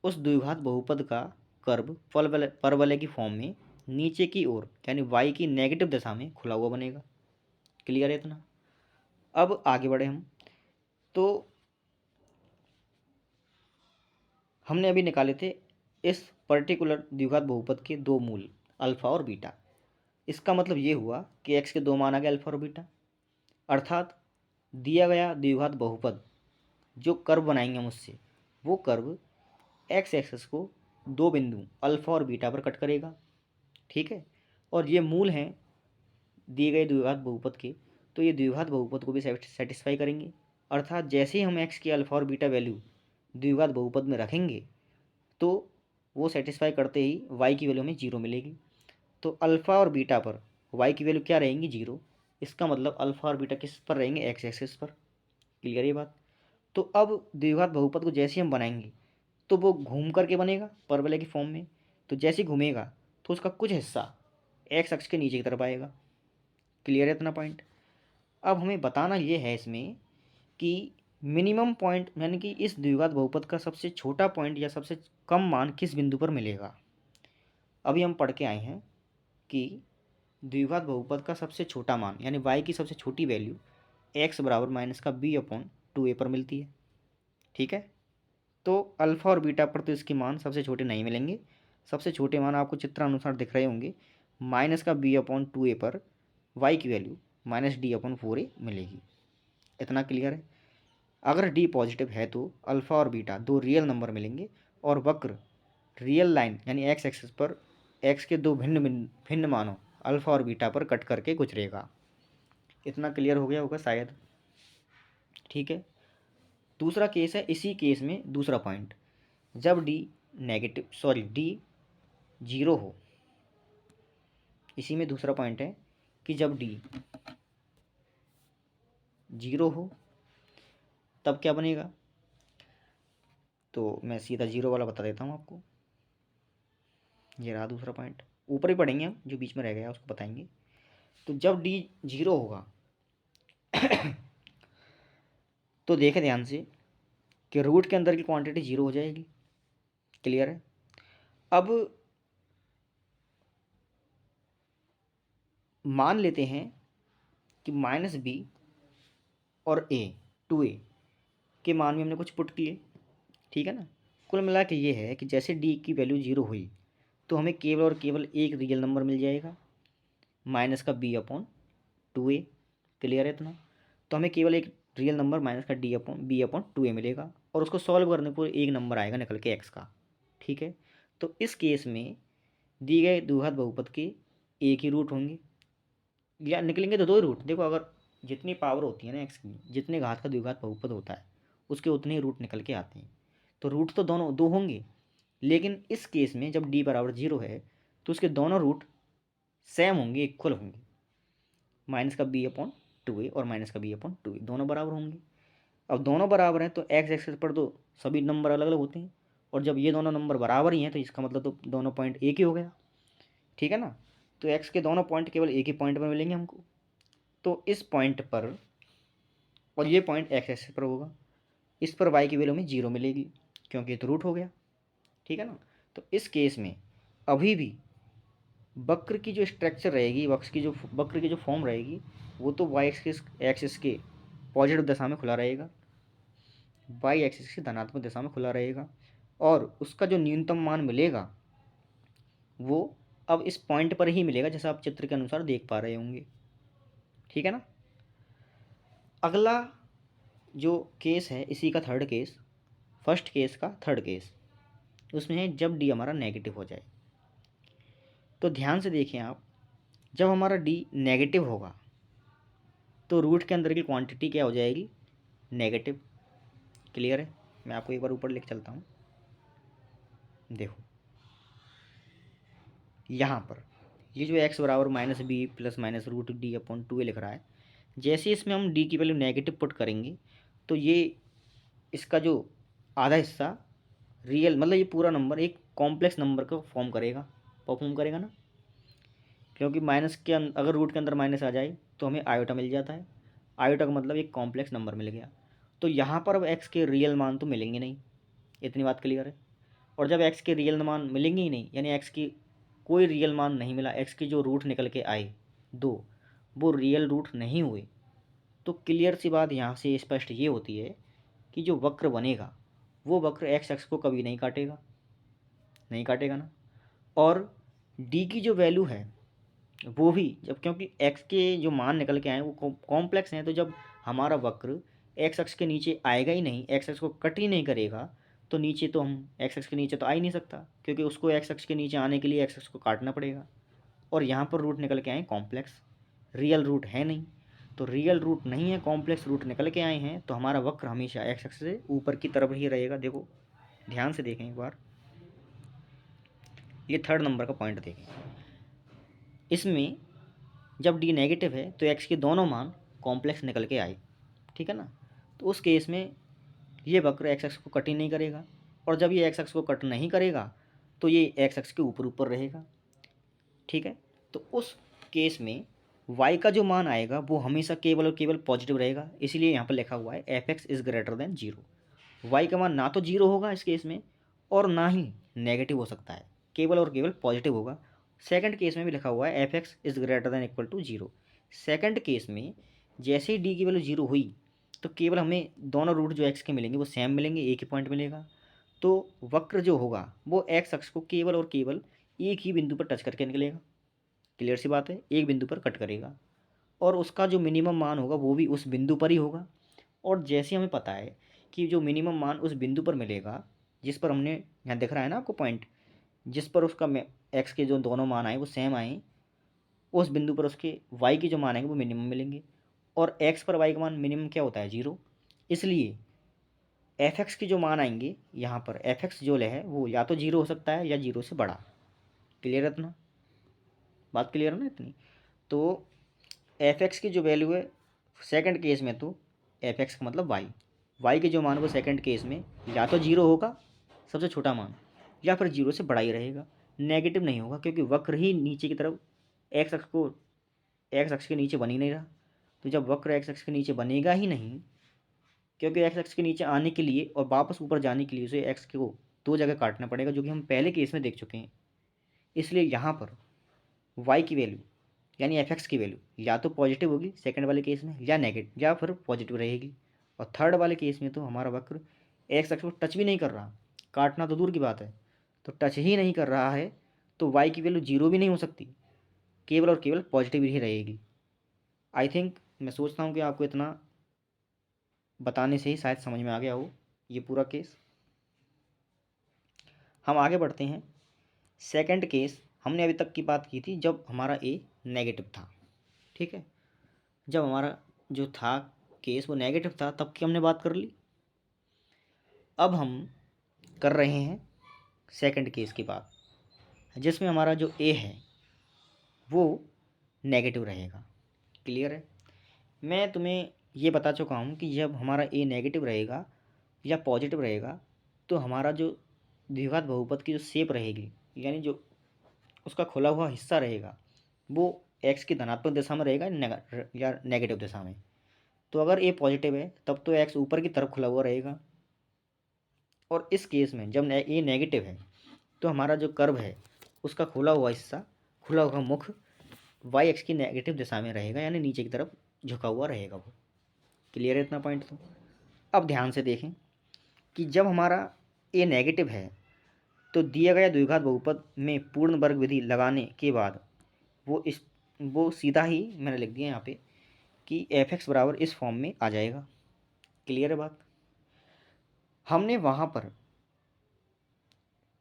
[SPEAKER 1] उस द्विघात बहुपद का कर्व परवलय की फॉर्म में नीचे की ओर यानी वाई की नेगेटिव दिशा में खुला हुआ बनेगा, क्लियर है इतना। अब आगे बढ़े हम, तो हमने अभी निकाले थे इस पर्टिकुलर द्विघात बहुपद के दो मूल अल्फ़ा और बीटा। इसका मतलब ये हुआ कि एक्स के दो मान आ गए अल्फ़ा और बीटा, अर्थात दिया गया द्विघात बहुपद जो कर्व बनाएंगे हम उससे, वो कर्व एक्स एक्सिस को दो बिंदु अल्फ़ा और बीटा पर कट करेगा, ठीक है। और ये मूल हैं दिए गए द्विघात बहुपद के, तो ये द्विघात बहुपद को भी सेटिस्फाई करेंगे। अर्थात जैसे ही हम एक्स की अल्फ़ा और बीटा वैल्यू द्विघात बहुपद में रखेंगे तो वो सेटिस्फाई करते ही वाई की वैल्यू हमें जीरो मिलेगी। तो अल्फ़ा और बीटा पर वाई की वैल्यू क्या रहेंगी, जीरो। इसका मतलब अल्फ़ा और बीटा किस पर रहेंगे, एक्स एक्सिस पर, क्लियर ये बात। तो अब द्विघात बहुपद को जैसे ही हम बनाएंगे तो वो घूम करके बनेगा परवलय की फॉर्म में, तो जैसे ही घूमेगा तो उसका कुछ हिस्सा एक्स अक्ष के नीचे की तरफ आएगा, क्लियर है इतना पॉइंट। अब हमें बताना ये है इसमें कि मिनिमम पॉइंट यानी कि इस द्विघात बहुपद का सबसे छोटा पॉइंट या सबसे कम मान किस बिंदु पर मिलेगा। अभी हम पढ़ के आए हैं कि द्विघात बहुपद का सबसे छोटा मान यानी y की सबसे छोटी वैल्यू x बराबर माइनस का b अपॉन 2a पर मिलती है, ठीक है। तो अल्फ़ा और बीटा पर तो इसके मान सबसे छोटे नहीं मिलेंगे। सबसे छोटे मान आपको चित्रानुसार दिख रहे होंगे। माइनस का b/2a पर y की वैल्यू -d/4a मिलेगी। इतना क्लियर है। अगर d पॉजिटिव है तो अल्फ़ा और बीटा दो रियल नंबर मिलेंगे और वक्र रियल लाइन यानी एक्स एक्सिस पर x के दो भिन्न भिन्न मानों अल्फ़ा और बीटा पर कट करके गुजरेगा। इतना क्लियर हो गया होगा शायद। ठीक है। दूसरा केस है, इसी केस में दूसरा पॉइंट, जब d 0 हो। इसी में दूसरा पॉइंट है कि जब d 0 हो तब क्या बनेगा। तो मैं सीधा 0 वाला बता देता हूँ आपको। ये रहा दूसरा पॉइंट, ऊपर ही पढ़ेंगे हम, जो बीच में रह गया उसको बताएंगे। तो जब d 0 होगा तो देखें ध्यान से कि रूट के अंदर की क्वांटिटी 0 हो जाएगी। क्लियर है। अब मान लेते हैं कि -b और a 2a के मान में हमने कुछ पुट किए। ठीक है ना। कुल मिला के ये है कि जैसे d की वैल्यू 0 हुई तो हमें केवल और केवल एक रियल नंबर मिल जाएगा, माइनस का b/2a। क्लियर है इतना। तो हमें केवल एक रियल नंबर माइनस का b/2a मिलेगा और उसको सॉल्व करने पर एक नंबर आएगा निकल के x का। ठीक है। तो इस केस में दिए गए द्विघात बहुपद के एक ही रूट होंगे या निकलेंगे तो दो ही रूट। देखो, अगर जितनी पावर होती है ना एक्स की, जितने घात का द्विघात बहुपद होता है उसके उतने ही रूट निकल के आते हैं। तो रूट तो दोनों दो होंगे, लेकिन इस केस में जब d बराबर 0 है तो उसके दोनों रूट सेम होंगे, इक्वल होंगे। माइनस का b/2a और माइनस का b/2a दोनों बराबर होंगे। अब दोनों बराबर हैं तो एक्स एक्सिस पर तो सभी नंबर अलग अलग होते हैं, और जब ये दोनों नंबर बराबर ही हैं तो इसका मतलब तो दोनों पॉइंट एक ही हो गया। ठीक है ना। तो एक्स के दोनों पॉइंट केवल एक ही पॉइंट पर मिलेंगे हमको। तो इस पॉइंट पर, और ये पॉइंट एक्स एक्सिस पर होगा, इस पर वाई की वैल्यू में 0 मिलेगी क्योंकि ये तो रूट हो गया। ठीक है ना। तो इस केस में अभी भी वक्र की जो स्ट्रक्चर रहेगी, वक्र की जो फॉर्म रहेगी, वो तो वाई एक्सिस के पॉजिटिव दिशा में खुला रहेगा, वाई एक्सिस की धनात्मक दिशा में खुला रहेगा, और उसका जो न्यूनतम मान मिलेगा वो अब इस पॉइंट पर ही मिलेगा, जैसा आप चित्र के अनुसार देख पा रहे होंगे। ठीक है ना। अगला जो केस है इसी का थर्ड केस, फर्स्ट केस का थर्ड केस, उसमें है जब डी हमारा नेगेटिव हो जाए। तो ध्यान से देखें आप, जब हमारा डी नेगेटिव होगा तो रूट के अंदर की क्वांटिटी क्या हो जाएगी, नेगेटिव। क्लियर है। मैं आपको एक बार ऊपर लिख चलता हूँ। देखो यहाँ पर ये जो x बराबर -b plus minus root d/2a लिख रहा है, जैसे इसमें हम d की वैल्यू नेगेटिव पुट करेंगे तो ये इसका जो आधा हिस्सा रियल, मतलब ये पूरा नंबर एक कॉम्प्लेक्स नंबर को परफॉर्म करेगा ना। क्योंकि अगर रूट के अंदर माइनस आ जाए तो हमें आयोटा मिल जाता है। आयोटा का मतलब एक कॉम्प्लेक्स नंबर मिल गया। तो यहाँ पर अब x के रियल मान तो मिलेंगे नहीं। इतनी बात क्लियर है। और जब x के रियल मान मिलेंगे ही नहीं, यानी x की कोई रियल मान नहीं मिला, x के जो रूट निकल के आए दो, वो रियल रूट नहीं हुए, तो क्लियर सी बात यहाँ से स्पष्ट ये होती है कि जो वक्र बनेगा वो वक्र एक्स एक्स को कभी नहीं काटेगा ना। और डी की जो वैल्यू है वो भी, जब क्योंकि एक्स के जो मान निकल के आए वो कॉम्प्लेक्स हैं, तो जब हमारा वक्र एक्स एक्स के नीचे आएगा ही नहीं, एक्स एक्स को कट ही नहीं करेगा, तो नीचे तो हम एक्स एक्स के नीचे तो आ ही नहीं सकता, क्योंकि उसको एक्स एक्स के नीचे आने के लिए एक्स एक्स को काटना पड़ेगा। और यहाँ पर रूट निकल के आए कॉम्प्लेक्स, रियल रूट है नहीं। तो रियल रूट नहीं है, कॉम्प्लेक्स रूट निकल के आए हैं, तो हमारा वक्र हमेशा एक्स एक्स से ऊपर की तरफ ही रहेगा। देखो ध्यान से देखें एक बार, ये थर्ड नंबर का पॉइंट देखें। इसमें जब डी नेगेटिव है तो एक्स के दोनों मान कॉम्प्लेक्स निकल के आए। ठीक है ना। तो उस केस में ये वक्र एक्स एक्स को कट ही नहीं करेगा, और जब ये एक्स एक्स को कट नहीं करेगा तो ये एक्स एक्स के ऊपर ऊपर रहेगा। ठीक है। तो उस केस में y का जो मान आएगा वो हमेशा केवल और केवल पॉजिटिव रहेगा, इसीलिए यहाँ पर लिखा हुआ है F x is greater then 0। y का मान ना तो 0 होगा इस केस में, और ना ही नेगेटिव हो सकता है, केवल और केवल पॉजिटिव होगा। सेकंड केस में भी लिखा हुआ है F x is greater than equal to 0। Second case में जैसे ही डी की वैल्यू 0 हुई तो केवल हमें दोनों रूट जो एक्स के मिलेंगे वो सेम मिलेंगे, एक ही पॉइंट मिलेगा। तो वक्र जो होगा वो एक्स अक्ष को केवल और केवल एक ही बिंदु पर टच करके निकलेगा। क्लियर सी बात है, एक बिंदु पर कट करेगा और उसका जो मिनिमम मान होगा वो भी उस बिंदु पर ही होगा। और जैसे हमें पता है कि जो मिनिमम मान उस बिंदु पर मिलेगा, जिस पर हमने यहाँ दिख रहा है ना आपको पॉइंट, जिस पर उसका एक्स के जो दोनों मान आए वो सेम आए, उस बिंदु पर उसके वाई के जो मान आएंगे वो मिनिमम मिलेंगे। और एक्स पर वाई का मान मिनिमम क्या होता है, 0। इसलिए एफ एक्स के जो मान आएंगे यहाँ पर, एफ एक्स जो है वो या तो 0 हो सकता है या 0 से बड़ा। क्लियर है इतना, बात क्लियर है ना इतनी। तो एफ एक्स की जो वैल्यू है सेकंड केस में, तो एफ एक्स का मतलब वाई, वाई के जो मान वो सेकंड केस में या तो 0 होगा सबसे छोटा मान, या फिर 0 से बड़ा ही रहेगा, नेगेटिव नहीं होगा, क्योंकि वक्र ही नीचे की तरफ एक्स अक्ष को, एक्स अक्ष के नीचे बन ही नहीं रहा। तो जब वक्र एक्स अक्ष के नीचे बनेगा ही नहीं, क्योंकि एक्स अक्ष के नीचे आने के लिए और वापस ऊपर जाने के लिए उसे एक्स को दो जगह काटना पड़ेगा, जो कि हम पहले केस में देख चुके हैं। इसलिए यहाँ पर वाई की वैल्यू यानी एफ एक्स की वैल्यू या तो पॉजिटिव होगी सेकंड वाले केस में, या नेगेटिव या फिर पॉजिटिव रहेगी। और थर्ड वाले केस में तो हमारा वक्र एक्स अक्ष को टच भी नहीं कर रहा, काटना तो दूर की बात है, तो टच ही नहीं कर रहा है, तो वाई की वैल्यू 0 भी नहीं हो सकती, केवल और केवल पॉजिटिव ही रहेगी। आई थिंक, मैं सोचता हूँ कि आपको इतना बताने से ही शायद समझ में आ गया हो ये पूरा केस। हम आगे बढ़ते हैं। सेकंड केस हमने अभी तक की बात की थी जब हमारा ए नेगेटिव था, ठीक है। जब हमारा जो था केस वो नेगेटिव था तब की हमने बात कर ली। अब हम कर रहे हैं सेकंड केस की बात, जिसमें हमारा जो ए है वो नेगेटिव रहेगा। क्लियर है, मैं तुम्हें ये बता चुका हूँ कि जब हमारा ए नेगेटिव रहेगा या पॉजिटिव रहेगा तो हमारा जो द्विघात बहुपद की जो शेप रहेगी, यानी जो उसका खुला हुआ हिस्सा रहेगा, वो एक्स की धनात्मक दिशा में रहेगा या नेगेटिव दिशा में। तो अगर ए पॉजिटिव है तब तो एक्स ऊपर की तरफ खुला हुआ रहेगा, और इस केस में जब ए नेगेटिव है तो हमारा जो कर्व है उसका खुला हुआ हिस्सा, खुला हुआ मुख वाई एक्स की नेगेटिव दिशा में रहेगा, यानी नीचे की तरफ झुका हुआ रहेगा वो। क्लियर है इतना पॉइंट तो। अब ध्यान से देखें कि जब हमारा ए नेगेटिव है तो दिया गया द्विघात बहुपद में पूर्ण वर्ग विधि लगाने के बाद वो सीधा ही मैंने लिख दिया यहाँ पे कि एफ एक्स बराबर इस फॉर्म में आ जाएगा। क्लियर है बात। हमने वहाँ पर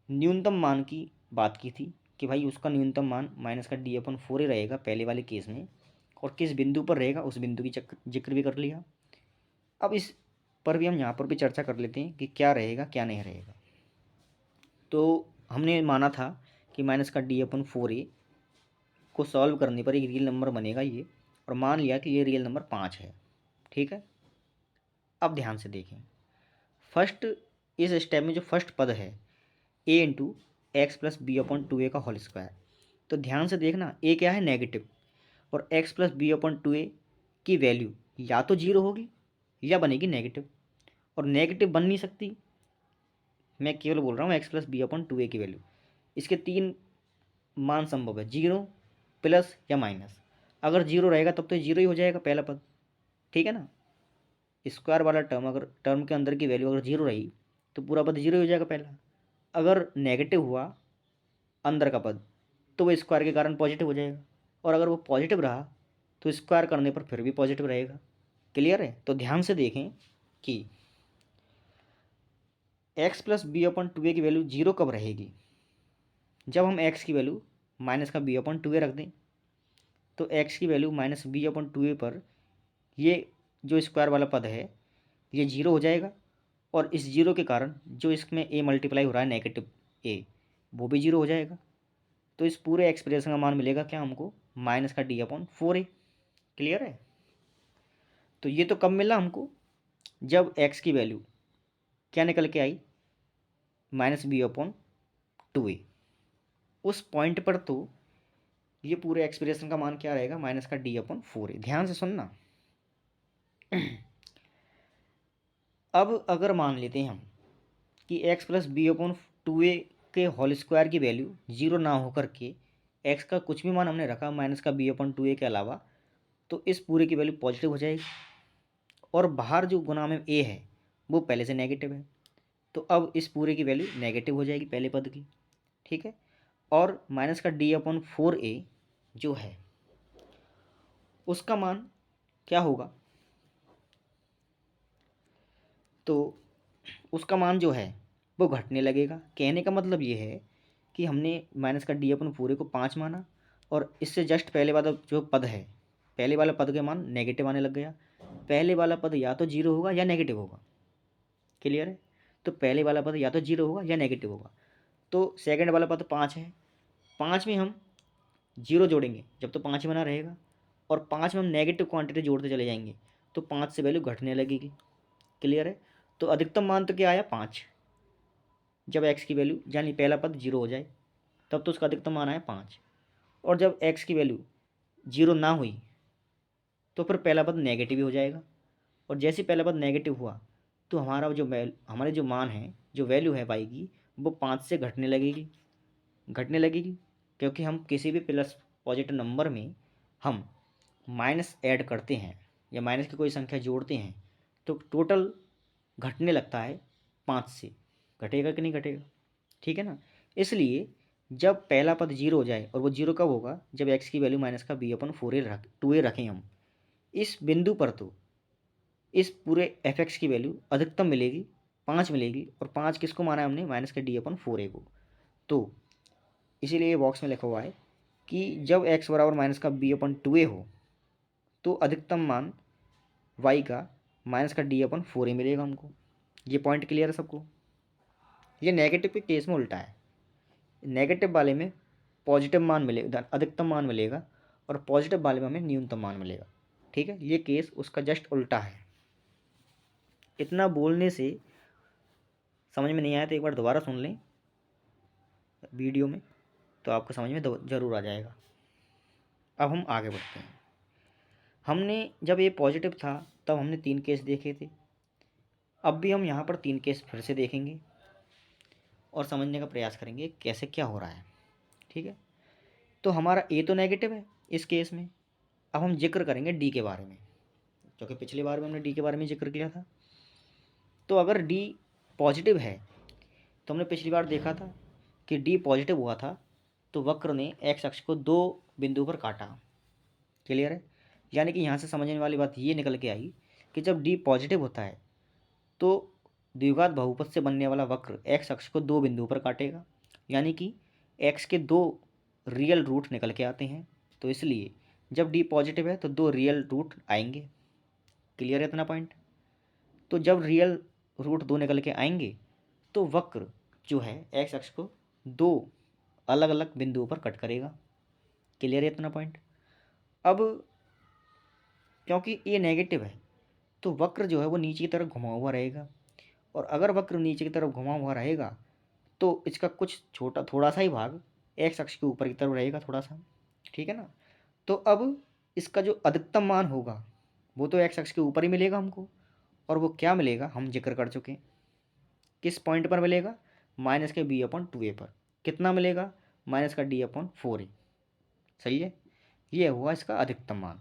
[SPEAKER 1] न्यूनतम मान की बात की थी कि भाई उसका न्यूनतम मान माइनस का d/4 ही रहेगा पहले वाले केस में, और किस बिंदु पर रहेगा उस बिंदु की जिक्र भी कर लिया। अब इस पर भी हम यहाँ पर भी चर्चा कर लेते हैं कि क्या रहेगा क्या नहीं रहेगा। तो हमने माना था कि माइनस का d/4 को सॉल्व करने पर एक रियल नंबर बनेगा ये, और मान लिया कि ये रियल नंबर 5 है, ठीक है। अब ध्यान से देखें, फर्स्ट इस स्टेप में जो फर्स्ट पद है ए इंटू एक्स प्लस b/2a का होल स्क्वायर, तो ध्यान से देखना ए क्या है नेगेटिव, और एक्स प्लस b/2a की वैल्यू या तो 0 होगी या बनेगी नेगेटिव, और नेगेटिव बन नहीं सकती। मैं केवल बोल रहा हूँ एक्स प्लस b/2a की वैल्यू, इसके 3 मान संभव है, 0 प्लस या माइनस। अगर 0 रहेगा तब तो 0 ही हो जाएगा पहला पद, ठीक है ना। स्क्वायर वाला टर्म, अगर टर्म के अंदर की वैल्यू अगर 0 रही तो पूरा पद 0 हो जाएगा पहला। अगर नेगेटिव हुआ अंदर का पद तो वो स्क्वायर के कारण पॉजिटिव हो जाएगा, और अगर वो पॉजिटिव रहा तो स्क्वायर करने पर फिर भी पॉजिटिव रहेगा। क्लियर है। तो ध्यान से देखें कि एक्स प्लस b/2a की वैल्यू 0 कब रहेगी, जब हम एक्स की वैल्यू माइनस का b/2a रख दें, तो एक्स की वैल्यू माइनस b/2a पर ये जो स्क्वायर वाला पद है ये 0 हो जाएगा, और इस 0 के कारण जो इसमें a मल्टीप्लाई हो रहा है नेगेटिव a, वो भी 0 हो जाएगा। तो इस पूरे एक्सप्रेशन का मान मिलेगा क्या हमको, माइनस का d/4a। क्लियर है। तो ये तो कब मिला हमको, जब x की वैल्यू क्या निकल के आई, माइनस b/2a। उस पॉइंट पर तो ये पूरे एक्सप्रेशन का मान क्या रहेगा, माइनस का d/4a। ध्यान से सुनना। अब अगर मान लेते हैं हम कि x प्लस b/2a के होल स्क्वायर की वैल्यू 0 ना होकर के x का कुछ भी मान हमने रखा माइनस का b/2a के अलावा, तो इस पूरे की वैल्यू पॉजिटिव हो जाएगी, और बाहर जो गुना में a है वो पहले से नेगेटिव है, तो अब इस पूरे की वैल्यू नेगेटिव हो जाएगी पहले पद की, ठीक है। और माइनस का d/4a जो है उसका मान क्या होगा, तो उसका मान जो है वो घटने लगेगा। कहने का मतलब ये है कि हमने माइनस का d/4 को 5 माना और इससे जस्ट पहले वाला जो पद है, पहले वाला पद के मान नेगेटिव आने लग गया। पहले वाला पद या तो जीरो होगा या नेगेटिव होगा, क्लियर है। तो पहले वाला पद या तो जीरो होगा या नेगेटिव होगा। तो सेकंड वाला पद 5 है, 5 में हम जीरो जोड़ेंगे जब तो 5 ही बना रहेगा, और 5 में हम नेगेटिव क्वांटिटी जोड़ते चले जाएंगे तो 5 से वैल्यू घटने लगेगी, क्लियर है। तो अधिकतम मान तो क्या आया 5, जब x की वैल्यू यानी पहला पद जीरो हो जाए तब तो उसका अधिकतम मान आया 5, और जब x की वैल्यू जीरो ना हुई तो फिर पहला पद नेगेटिव ही हो जाएगा, और जैसे पहला पद नेगेटिव हुआ तो हमारे जो मान है, जो वैल्यू है y की, वो 5 से घटने लगेगी, क्योंकि हम किसी भी प्लस पॉजिटिव नंबर में हम माइनस ऐड करते हैं या माइनस की कोई संख्या जोड़ते हैं तो टोटल घटने लगता है 5 से, घटेगा कि नहीं घटेगा, ठीक है ना। इसलिए जब पहला पद जीरो हो जाए, और वो जीरो कब होगा, जब x की वैल्यू माइनस का b/4a 2a रखें हम, इस बिंदु पर तो इस पूरे f(x) की वैल्यू अधिकतम मिलेगी 5 मिलेगी, और 5 किसको माना है हमने, माइनस के d/4a को। तो इसीलिए ये बॉक्स में लिखा हुआ है कि जब x बराबर माइनस का b/2a हो तो अधिकतम मान y का माइनस का d/4a मिलेगा हमको। ये पॉइंट क्लियर है सबको। ये नेगेटिव के केस में उल्टा है, नेगेटिव वाले में पॉजिटिव मान मिलेगा, अधिकतम मान मिलेगा, और पॉजिटिव वाले में हमें न्यूनतम मान मिलेगा, ठीक है। ये केस उसका जस्ट उल्टा है। इतना बोलने से समझ में नहीं आया तो एक बार दोबारा सुन लें वीडियो में, तो आपको समझ में ज़रूर आ जाएगा। अब हम आगे बढ़ते हैं। हमने जब ये पॉजिटिव था तब हमने 3 केस देखे थे, अब भी हम यहाँ पर 3 केस फिर से देखेंगे और समझने का प्रयास करेंगे कैसे क्या हो रहा है, ठीक है। तो हमारा ए तो नेगेटिव है इस केस में। अब हम जिक्र करेंगे डी के बारे में, क्योंकि पिछली बार में हमने डी के बारे में जिक्र किया था। तो अगर डी पॉजिटिव है तो हमने पिछली बार देखा था कि डी पॉजिटिव हुआ था तो वक्र ने एक्स अक्ष को 2 बिंदु पर काटा, क्लियर है। यानी कि यहाँ से समझने वाली बात ये निकल के आई कि जब डी पॉजिटिव होता है तो द्विघात बहुपद से बनने वाला वक्र एक्स अक्ष को 2 बिंदु पर काटेगा, यानी कि एक्स के 2 रियल रूट निकल के आते हैं। तो इसलिए जब डी पॉजिटिव है तो 2 रियल रूट आएंगे, क्लियर है इतना पॉइंट। तो जब रियल रूट 2 निकल के आएंगे तो वक्र जो है एक्स अक्ष को 2 अलग अलग बिंदुओं पर कट करेगा, क्लियर है इतना पॉइंट। अब क्योंकि ये नेगेटिव है तो वक्र जो है वो नीचे की तरफ घुमा हुआ रहेगा, और अगर वक्र नीचे की तरफ घुमा हुआ रहेगा तो इसका कुछ छोटा थोड़ा सा ही भाग एक्स अक्ष के ऊपर की तरफ रहेगा थोड़ा सा, ठीक है ना। तो अब इसका जो अधिकतम मान होगा वो तो एक्स अक्ष के ऊपर ही मिलेगा हमको, और वो क्या मिलेगा हम जिक्र कर चुके हैं। किस पॉइंट पर मिलेगा, माइनस के b/2a पर। कितना मिलेगा, माइनस का d/4a, सही है। ये हुआ इसका अधिकतम मान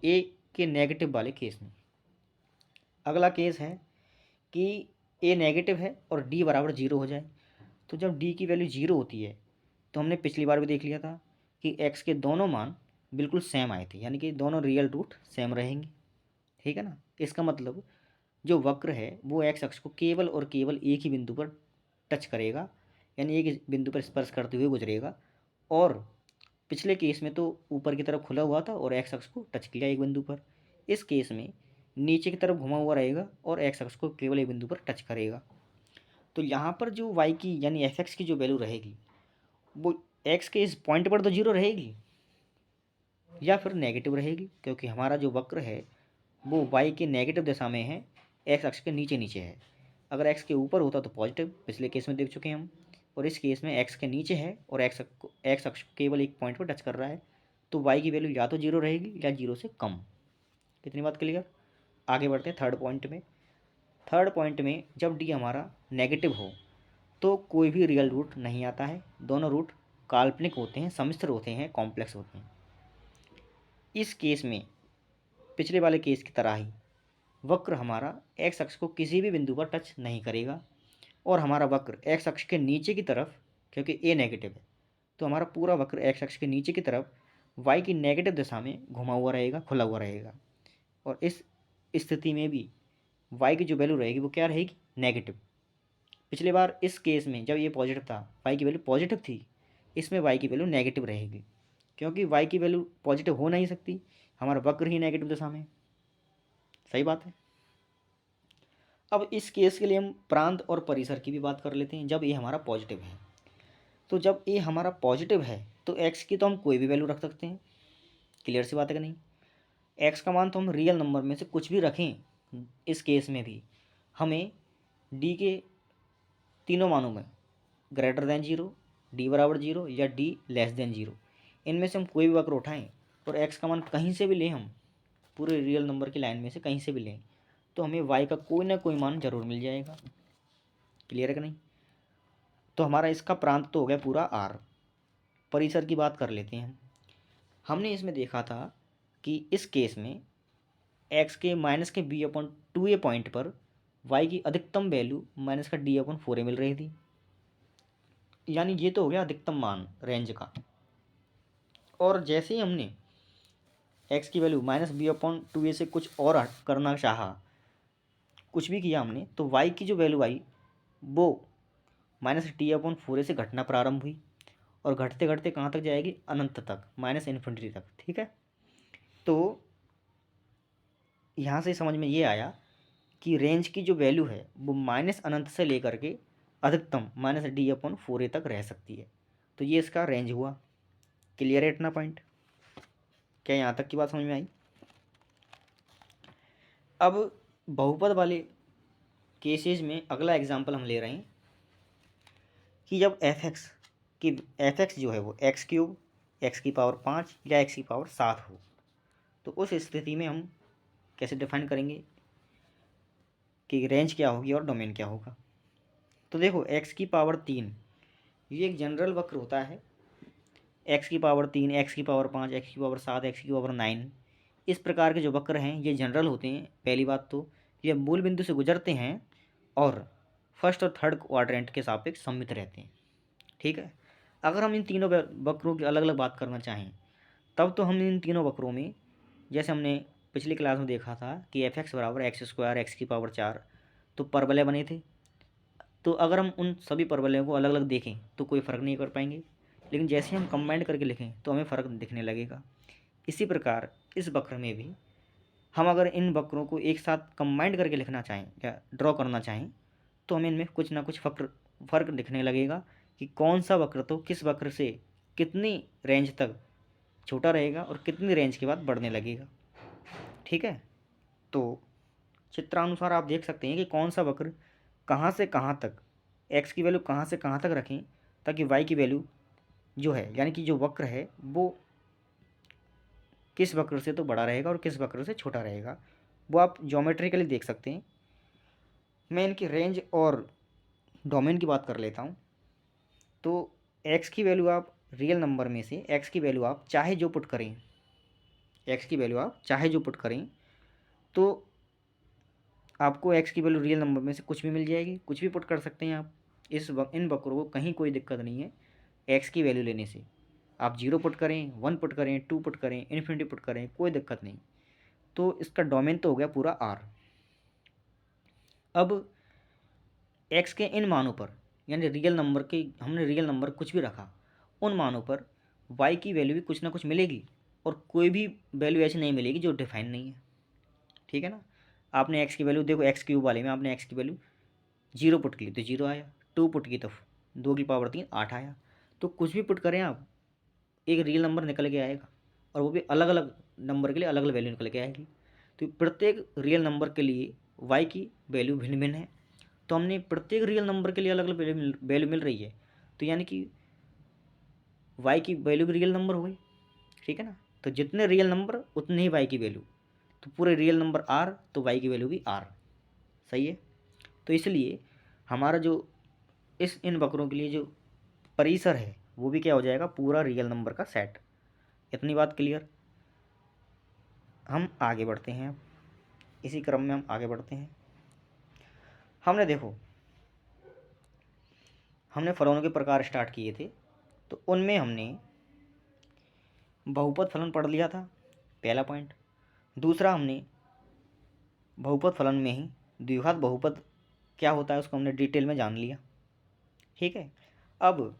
[SPEAKER 1] ए के नेगेटिव वाले केस में। अगला केस है कि ए नेगेटिव है और डी बराबर जीरो हो जाए। तो जब डी की वैल्यू जीरो होती है तो हमने पिछली बार भी देख लिया था कि एक्स के दोनों मान बिल्कुल सेम आए थे, यानी कि दोनों रियल रूट सेम रहेंगे, ठीक है ना। इसका मतलब जो वक्र है वो एक्स अक्ष को केवल और केवल एक ही बिंदु पर टच करेगा, यानी एक ही बिंदु पर स्पर्श करते हुए गुजरेगा। और पिछले केस में तो ऊपर की तरफ खुला हुआ था और एक्स अक्ष को टच किया एक बिंदु पर। इस केस में नीचे की तरफ घुमा हुआ रहेगा और एक्स अक्ष को केवल एक बिंदु पर टच करेगा। तो यहाँ पर जो y की यानी f(x) की जो वैल्यू रहेगी वो x के इस पॉइंट पर तो जीरो रहेगी या फिर नेगेटिव रहेगी, क्योंकि हमारा जो वक्र है वो y के नेगेटिव दिशा में है, x अक्ष के नीचे नीचे है। अगर x के ऊपर होता तो पॉजिटिव, पिछले केस में देख चुके हैं हम, और इस केस में x के नीचे है और x अक्ष को केवल एक पॉइंट पर टच कर रहा है, तो y की वैल्यू या तो जीरो रहेगी या जीरो से कम। कितनी बात क्लियर। आगे बढ़ते हैं थर्ड पॉइंट में। थर्ड पॉइंट में जब डी हमारा नेगेटिव हो तो कोई भी रियल रूट नहीं आता है, दोनों रूट काल्पनिक होते हैं, सम्मिश्र होते हैं, कॉम्प्लेक्स होते हैं। इस केस में पिछले वाले केस की तरह ही वक्र हमारा एक्स अक्ष को किसी भी बिंदु पर टच नहीं करेगा, और हमारा वक्र एक्स अक्ष के नीचे की तरफ, क्योंकि ए नेगेटिव है तो हमारा पूरा वक्र एक्स अक्ष के नीचे की तरफ वाई की नेगेटिव दिशा में घुमा हुआ रहेगा, खुला हुआ रहेगा। और इस स्थिति में भी वाई की जो वैल्यू रहेगी वो क्या रहेगी, नेगेटिव। पिछले बार इस केस में जब ये पॉजिटिव था, वाई की वैल्यू पॉजिटिव थी, इसमें वाई की वैल्यू नेगेटिव रहेगी, क्योंकि वाई की वैल्यू पॉजिटिव हो नहीं सकती, हमारा वक्र ही नेगेटिव दिशा में। सही बात है। अब इस केस के लिए हम प्रांत और परिसर की भी बात कर लेते हैं। जब ये हमारा पॉजिटिव है, तो जब ये हमारा पॉजिटिव है तो एक्स की तो हम कोई भी वैल्यू रख सकते हैं। क्लियर सी बात है कि नहीं। एक्स का मान तो हम रियल नंबर में से कुछ भी रखें, इस केस में भी हमें डी के तीनों मानों में ग्रेटर देन जीरो, डी बराबर जीरो या डी लेस देन जीरो, इनमें से हम कोई भी वक्र उठाएं और एक्स का मान कहीं से भी लें, हम पूरे रियल नंबर की लाइन में से कहीं से भी लें, तो हमें वाई का कोई ना कोई मान जरूर मिल जाएगा। क्लियर है कि नहीं। तो हमारा इसका प्रांत तो हो गया पूरा आर। परिसर की बात कर लेते हैं। हमने इसमें देखा था कि इस केस में एक्स के माइनस के बी अपॉन 2a पॉइंट पर वाई की अधिकतम वैल्यू माइनस का डी अपॉन 4a मिल रही थी, यानी ये तो हो गया अधिकतम मान रेंज का। और जैसे ही हमने एक्स की value minus B upon 2a से कुछ और करना चाहा, कुछ भी किया हमने, तो वाई की जो वैल्यू आई वो माइनस टी अपॉन 4a से घटना प्रारंभ हुई और घटते घटते कहाँ तक जाएगी, अनंत तक, माइनस इन्फिनिटी तक। ठीक है। तो यहाँ से समझ में ये आया कि रेंज की जो वैल्यू है वो माइनस अनंत से लेकर के अधिकतम माइनस डी अपॉन 4a तक रह सकती है। तो ये इसका रेंज हुआ। क्लियर है इतना पॉइंट। क्या यहाँ तक की बात समझ में आई। अब बहुपद वाले केसेस में अगला एग्जांपल हम ले रहे हैं कि जब एफ एक्स जो है वो एक्स क्यूब, एक्स की पावर 5 या एक्स की पावर 7 हो, तो उस स्थिति में हम कैसे डिफाइन करेंगे कि रेंज क्या होगी और डोमेन क्या होगा। तो देखो एक्स की पावर 3 ये एक जनरल वक्र होता है। एक्स की पावर 3, एक्स की पावर 5, एक्स की पावर 7, एक्स की पावर 9, इस प्रकार के जो वक्र हैं ये जनरल होते हैं। पहली बात तो ये मूल बिंदु से गुजरते हैं और फर्स्ट और थर्ड क्वाड्रेंट के सापेक्ष सममित रहते हैं। ठीक है। अगर हम इन तीनों वक्रों की अलग अलग बात करना चाहें, तब तो हम इन तीनों वक्रों में, जैसे हमने पिछली क्लास में देखा था कि एफ एक्स बराबर एक्स स्क्वायर एक्स की पावर 4, तो परवलय बने थे। तो अगर हम उन सभी परवलयों को अलग अलग देखें तो कोई फ़र्क नहीं कर पाएंगे, लेकिन जैसे हम कंबाइंड करके लिखें तो हमें फ़र्क दिखने लगेगा। इसी प्रकार इस वक्र में भी हम अगर इन वक्रों को एक साथ कंबाइंड करके लिखना चाहें या ड्रॉ करना चाहें, तो हमें इनमें कुछ ना कुछ फ़र्क दिखने लगेगा कि कौन सा वक्र तो किस वक्र से कितनी रेंज तक छोटा रहेगा और कितनी रेंज के बाद बढ़ने लगेगा। ठीक है। तो चित्रानुसार आप देख सकते हैं कि कौन सा वक्र कहाँ से कहाँ तक, एक्स की वैल्यू कहाँ से कहाँ तक रखें ताकि वाई की वैल्यू जो है, यानी कि जो वक्र है वो किस वक्र से तो बड़ा रहेगा और किस वक्र से छोटा रहेगा, वो आप ज्योमेट्रिकली देख सकते हैं। मैं इनकी रेंज और डोमेन की बात कर लेता हूँ। तो एक्स की वैल्यू आप रियल नंबर में से एक्स की वैल्यू आप चाहे जो पुट करें, एक्स की वैल्यू आप चाहे जो पुट करें, तो आपको एक्स की वैल्यू रियल नंबर में से कुछ भी मिल जाएगी, कुछ भी पुट कर सकते हैं आप। इन वक्रों को कहीं कोई दिक्कत नहीं है एक्स की वैल्यू लेने से। आप 0 पुट करें, 1 पुट करें, 2 पुट करें, इन्फिनिटी पुट करें, कोई दिक्कत नहीं। तो इसका डोमेन तो हो गया पूरा आर। अब एक्स के इन मानों पर, यानी रियल नंबर के, हमने रियल नंबर कुछ भी रखा, उन मानों पर वाई की वैल्यू भी कुछ ना कुछ मिलेगी और कोई भी वैल्यू ऐसी नहीं मिलेगी जो डिफाइन नहीं है। ठीक है ना। आपने एक्स की वैल्यू देखो, एक्स क्यूब वाले में आपने एक्स की वैल्यू 0 पुट की तो 0 आया, 2 पुट की तो 2 की पावर 3 8 आया। तो कुछ भी पुट करें आप, एक रियल नंबर निकल के आएगा और वो भी अलग अलग नंबर के लिए अलग अलग वैल्यू निकल के आएगी। तो प्रत्येक रियल नंबर के लिए वाई की वैल्यू भिन्न भिन्न है। तो हमने प्रत्येक रियल नंबर के लिए अलग अलग वैल्यू मिल रही है, तो यानी कि वाई की वैल्यू भी रियल नंबर हो गई। ठीक है ना। तो जितने रियल नंबर उतने ही वाई की वैल्यू, तो पूरे रियल नंबर आर तो वाई की वैल्यू भी आर। सही है। तो इसलिए हमारा जो इन वक्रों के लिए जो परिसर है वो भी क्या हो जाएगा, पूरा रियल नंबर का सेट। इतनी बात क्लियर। हम आगे बढ़ते हैं। इसी क्रम में हम आगे बढ़ते हैं। हमने देखो हमने फलनों के प्रकार स्टार्ट किए थे, तो उनमें हमने बहुपद फलन पढ़ लिया था, पहला पॉइंट। दूसरा, हमने बहुपद फलन में ही द्विघात बहुपद क्या होता है उसको हमने डिटेल में जान लिया। ठीक है, अब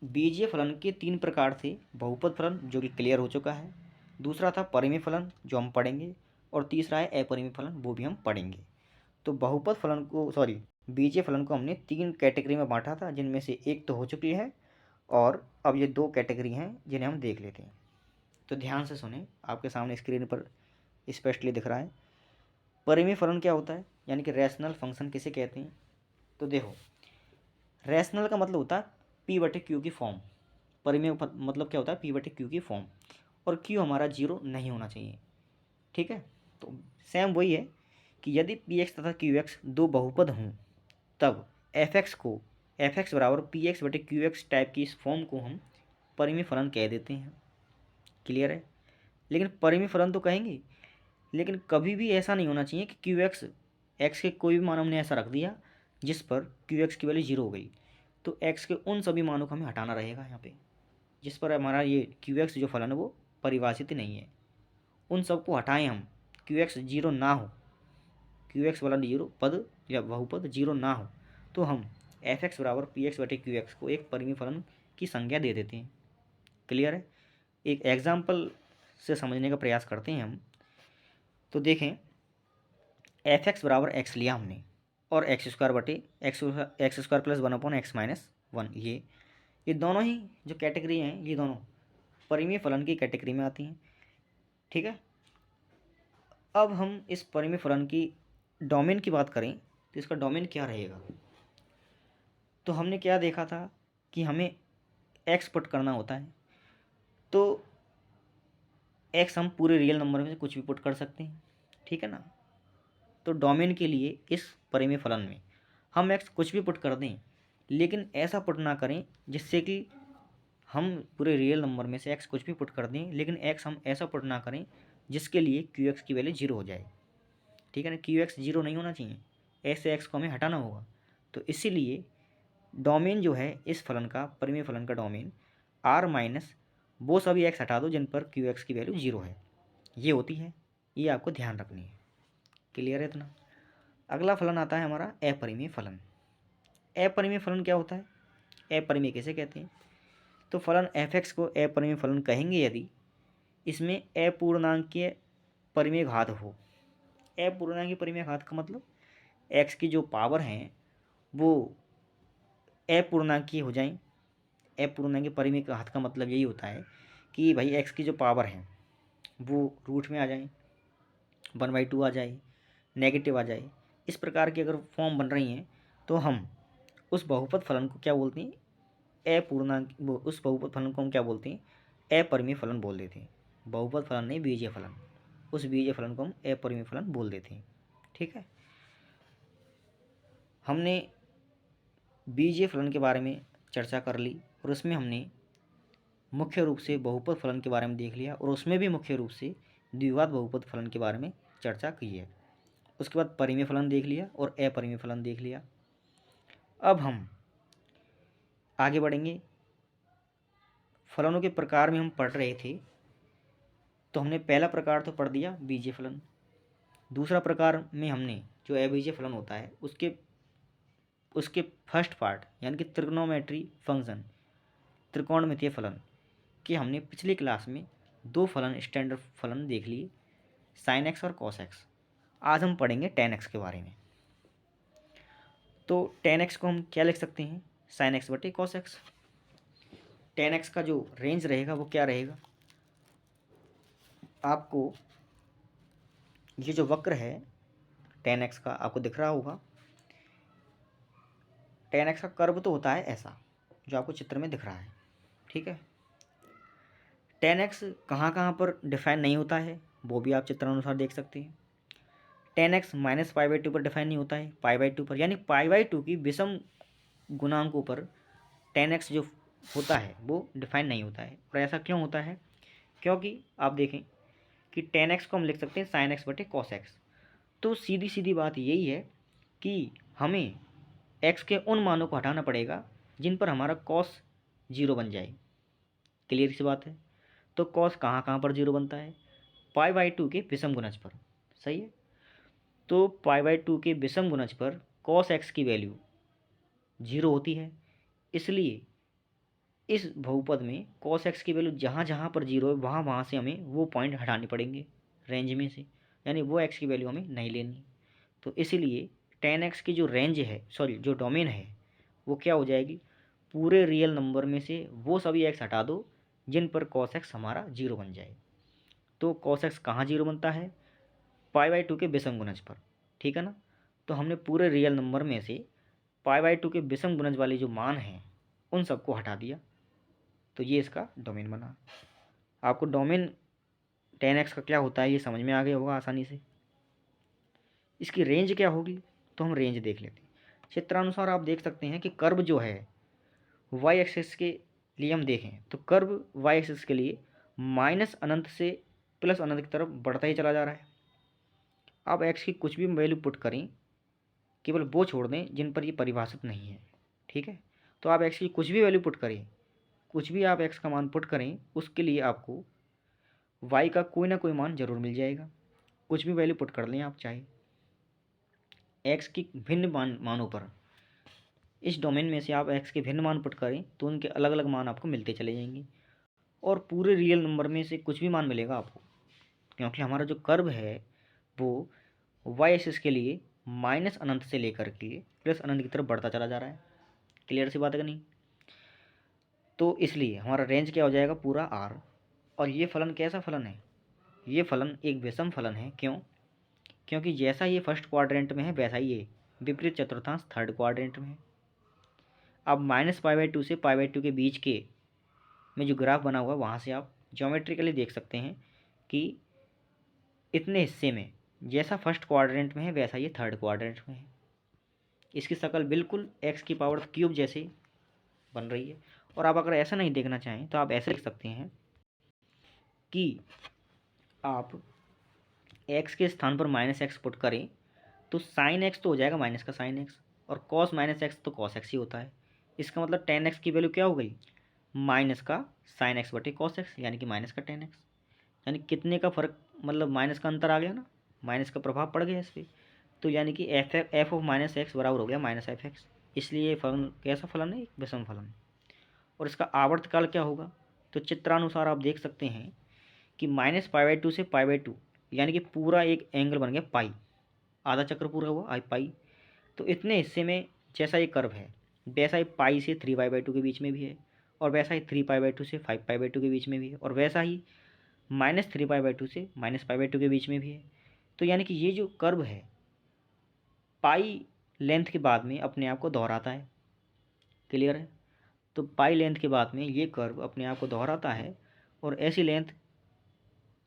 [SPEAKER 1] बीजीय फलन के 3 प्रकार थे। बहुपद फलन जो कि क्लियर हो चुका है, दूसरा था परिमेय फलन जो हम पढ़ेंगे, और तीसरा है अपरिमेय फलन, वो भी हम पढ़ेंगे। तो बहुपद फलन को बीजीय फलन को हमने 3 कैटेगरी में बांटा था, जिनमें से एक तो हो चुकी है, और अब ये 2 कैटेगरी हैं जिन्हें हम देख लेते हैं। तो ध्यान से सुने, आपके सामने स्क्रीन पर स्पष्टली दिख रहा है। परिमेय फलन क्या होता है, यानी कि रैशनल फंक्शन किसे कहते हैं। तो देखो, रैशनल का मतलब होता है P/Q की फॉर्म। परिमेय मतलब क्या होता है, P/Q की फॉर्म, और Q हमारा 0 नहीं होना चाहिए। ठीक है, तो सेम वही है कि यदि Px तथा Qx दो बहुपद हों, तब Fx बराबर Px/Qx टाइप की इस फॉर्म को हम परिमेय फलन कह देते हैं। क्लियर है। लेकिन परिमेय फलन तो कहेंगे, लेकिन कभी भी ऐसा नहीं होना चाहिए कि Qx x के कोई भी मान हमने ऐसा रख दिया जिस पर Qx की वैल्यू 0 हो गई, तो x के उन सभी मानों को हमें हटाना रहेगा यहाँ पे, जिस पर हमारा ये Qx जो फलन है वो परिभाषित नहीं है। उन सबको हटाएं हम, Qx 0 ना हो, Qx वाला 0 पद या बहुपद 0 ना हो, तो हम Fx बराबर Px/Qx को एक परिमेय फलन की संज्ञा दे देते हैं। क्लियर है। एक एग्जाम्पल से समझने का प्रयास करते हैं हम। तो देखें, Fx बराबर x लिया हमने, और x² प्लस 1/x-1, ये दोनों ही जो कैटेगरी हैं, ये दोनों परिमेय फलन की कैटेगरी में आती हैं। ठीक है, अब हम इस परिमेय फलन की डोमेन की बात करें तो इसका डोमेन क्या रहेगा। तो हमने क्या देखा था कि हमें x पुट करना होता है, तो x हम पूरे रियल नंबर में से कुछ भी पुट कर सकते हैं। ठीक है ना। तो डोमेन के लिए इस परिमेय फलन में हम x कुछ भी पुट कर दें, लेकिन ऐसा पुट ना करें जिससे कि हम पूरे रियल नंबर में से x कुछ भी पुट कर दें, लेकिन x हम ऐसा पुट ना करें जिसके लिए Qx की वैल्यू 0 हो जाए। ठीक है ना, Qx 0 नहीं होना चाहिए, ऐसे x को हमें हटाना होगा। तो इसीलिए डोमेन जो है इस फलन का, परिमेय फलन का डोमेन r माइनस वो सभी x हटा दो जिन पर Qx की वैल्यू 0 है, ये होती है। ये आपको ध्यान रखनी है। क्लियर है इतना। अगला फलन आता है हमारा अपरिमेय फलन। अपरिमेय फलन क्या होता है, अपरिमेय किसे कहते हैं। तो फलन f(x) को अपरिमेय फलन कहेंगे यदि इसमें अपूर्णांकीय परिमेय घात हो। अपूर्णांकीय परिमेय घात का मतलब x की जो पावर हैं वो अपूर्णांकीय हो जाएं। अपूर्णांकीय परिमेय घात का मतलब यही होता है कि भाई x की जो पावर है वो रूट में आ जाए, 1/2 आ जाए, नेगेटिव आ जाए। इस प्रकार की अगर फॉर्म बन रही हैं तो हम उस बहुपद फलन को क्या बोलते हैं, उस बहुपद फलन को हम क्या बोलते हैं, अपरिमेय फलन बोल देते हैं। बहुपद फलन नहीं, बीजीय फलन। उस बीजीय फलन को हम अपरिमेय फलन बोल देते हैं। ठीक है, हमने बीजीय फलन के बारे में चर्चा कर ली, और उसमें हमने मुख्य रूप से बहुपद फलन के बारे में देख लिया, और उसमें भी मुख्य रूप से द्विघात बहुपद फलन के बारे में चर्चा की है। उसके बाद परिमेय फलन देख लिया और अपरिमेय फलन देख लिया। अब हम आगे बढ़ेंगे। फलनों के प्रकार में हम पढ़ रहे थे, तो हमने पहला प्रकार तो पढ़ दिया बीजीय फलन। दूसरा प्रकार में हमने जो अबीजीय फलन होता है उसके फर्स्ट पार्ट यानी कि त्रिग्नोमेट्री फंक्शन, त्रिकोणमितीय फलन के हमने पिछली क्लास में 2 फलन, स्टैंडर्ड फलन देख लिए, sin x और cos x। आज हम पढ़ेंगे tan x के बारे में। तो tan x को हम क्या लिख सकते हैं, sin x/cos x। tan x का जो रेंज रहेगा वो क्या रहेगा, आपको ये जो वक्र है tan x का आपको दिख रहा होगा। tan x का कर्व तो होता है ऐसा जो आपको चित्र में दिख रहा है। ठीक है, tan x कहाँ कहाँ पर डिफाइन नहीं होता है वो भी आप चित्रानुसार देख सकते हैं। tan x -π/2 पर डिफाइन नहीं होता है, π/2 पर, यानी π/2 की विषम गुणांकों पर tan x जो होता है वो डिफाइन नहीं होता है। और ऐसा क्यों होता है, क्योंकि आप देखें कि tan x को हम लिख सकते हैं sin x/cos x। तो सीधी सीधी बात यही है कि हमें एक्स के उन मानों को हटाना पड़ेगा जिन पर हमारा कॉस 0 बन जाए। क्लियर सी बात है। तो कॉस कहाँ कहाँ पर 0 बनता है? π/2 के विषम गुणज पर। सही है। तो π/2 के विषम गुणज पर कॉस एक्स की वैल्यू 0 होती है। इसलिए इस बहुपद में कॉस एक्स की वैल्यू जहाँ जहाँ पर 0 है वहाँ वहाँ से हमें वो पॉइंट हटाने पड़ेंगे रेंज में से, यानी वो एक्स की वैल्यू हमें नहीं लेनी। तो इसीलिए tan x की जो रेंज है, सॉरी जो डोमेन है, वो क्या हो जाएगी? पूरे रियल नंबर में से वो सभी एक्स हटा दो जिन पर cos x हमारा 0 बन जाए। तो cos x कहाँ 0 बनता है? π/2 के विषम गुणज पर। ठीक है ना। तो हमने पूरे रियल नंबर में से π/2 के विषम गुणज वाले जो मान हैं उन सबको हटा दिया, तो ये इसका डोमेन बना। आपको डोमेन tan x का क्या होता है ये समझ में आ गया होगा आसानी से। इसकी रेंज क्या होगी तो हम रेंज देख लेते हैं। चित्रानुसार आप देख सकते हैं कि कर्व जो है वाई एक्सिस के लिए हम देखें तो कर्व वाई एक्सिस के लिए माइनस अनंत से प्लस अनंत की तरफ बढ़ता ही चला जा रहा है। आप एक्स की कुछ भी वैल्यू पुट करें, केवल वो छोड़ दें जिन पर ये परिभाषित नहीं है। ठीक है। तो आप एक्स की कुछ भी वैल्यू पुट करें, कुछ भी आप एक्स का मान पुट करें, उसके लिए आपको वाई का कोई ना कोई मान जरूर मिल जाएगा। कुछ भी वैल्यू पुट कर लें आप चाहे एक्स की भिन्न मानों पर। इस डोमेन में से आप एक्स के भिन्न मान पुट करें तो उनके अलग अलग मान आपको मिलते चले जाएंगे, और पूरे रियल नंबर में से कुछ भी मान मिलेगा आपको, क्योंकि हमारा जो कर्व है वो वाई एक्सिस के लिए माइनस अनंत से लेकर के प्लस अनंत की तरफ बढ़ता चला जा रहा है। क्लियर सी बात है कि नहीं? तो इसलिए हमारा रेंज क्या हो जाएगा? पूरा आर। और ये फलन कैसा फलन है? ये फलन एक विषम फलन है। क्यों? क्योंकि जैसा ये फर्स्ट क्वाड्रेंट में है वैसा ही ये विपरीत चतुर्थांश थर्ड क्वाड्रेंट में है। अब -π/2 से π/2 के बीच के में जो ग्राफ बना हुआ है वहाँ से आप ज्योमेट्रिकली देख सकते हैं कि इतने हिस्से में जैसा फर्स्ट क्वाड्रेंट में है वैसा ये थर्ड क्वाड्रेंट में है। इसकी शक्ल बिल्कुल x³ जैसे बन रही है। और आप अगर ऐसा नहीं देखना चाहें तो आप ऐसे लिख सकते हैं कि आप x के स्थान पर -x पुट करें तो sin x तो हो जाएगा माइनस का sin x, और cos -x तो cos x ही होता है। इसका मतलब tan x की वैल्यू क्या हो गई? माइनस का sin x बटे cos x, यानी कि माइनस का tan x। यानी कितने का फ़र्क, मतलब माइनस का अंतर आ गया ना, माइनस का प्रभाव पड़ गया इस पर। तो यानी कि f ऑफ -x बराबर हो गया -f(x). इसलिए ये फलन कैसा फलन है? एक विषम फलन। और इसका आवर्तकाल क्या होगा? तो चित्रानुसार आप देख सकते हैं कि -π/2 से π/2 यानी कि पूरा एक एंगल बन गया पाई, आधा चक्र पूरा हुआ आई पाई। तो इतने हिस्से में जैसा ये कर्व है वैसा ही पाई से 3π/2 के बीच में भी है, और वैसा ही 3π/2 से 5π/2 के बीच में भी है, और वैसा ही -3π/2 से -π/2 के बीच में भी है। तो यानी कि ये जो कर्व है पाई लेंथ के बाद में अपने आप को दोहराता है। क्लियर है? तो पाई लेंथ के बाद में ये कर्व अपने आप को दोहराता है, और ऐसी लेंथ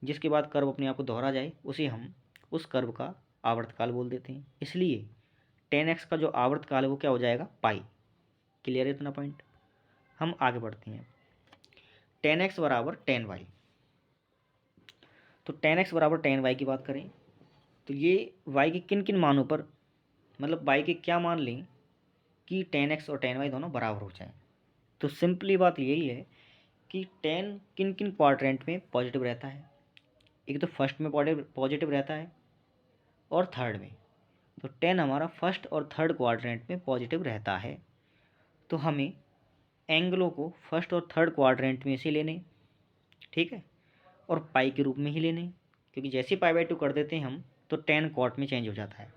[SPEAKER 1] जिसके बाद कर्व अपने आप को दोहरा जाए उसे हम उस कर्व का आवर्तकाल बोल देते हैं। इसलिए tan x का जो आवर्तकाल है वो क्या हो जाएगा? पाई। क्लियर है इतना पॉइंट? हम आगे बढ़ते हैं। tan x बराबर tan y। तो tan x बराबर tan y की बात करें तो ये y के किन किन मानों पर, मतलब y के क्या मान लें कि tan x और tan y दोनों बराबर हो जाएं। तो सिंपली बात यही है कि tan किन किन क्वाड्रेंट में पॉजिटिव रहता है। एक तो फर्स्ट में पॉजिटिव रहता है और थर्ड में। तो tan हमारा फर्स्ट और थर्ड क्वाड्रेंट में पॉजिटिव रहता है। तो हमें एंगलों को फर्स्ट और थर्ड क्वाड्रेंट में से लेने, ठीक है, और पाई के रूप में ही लेने, क्योंकि जैसे π/2 कर देते हैं हम तो tan कॉट में चेंज हो जाता है।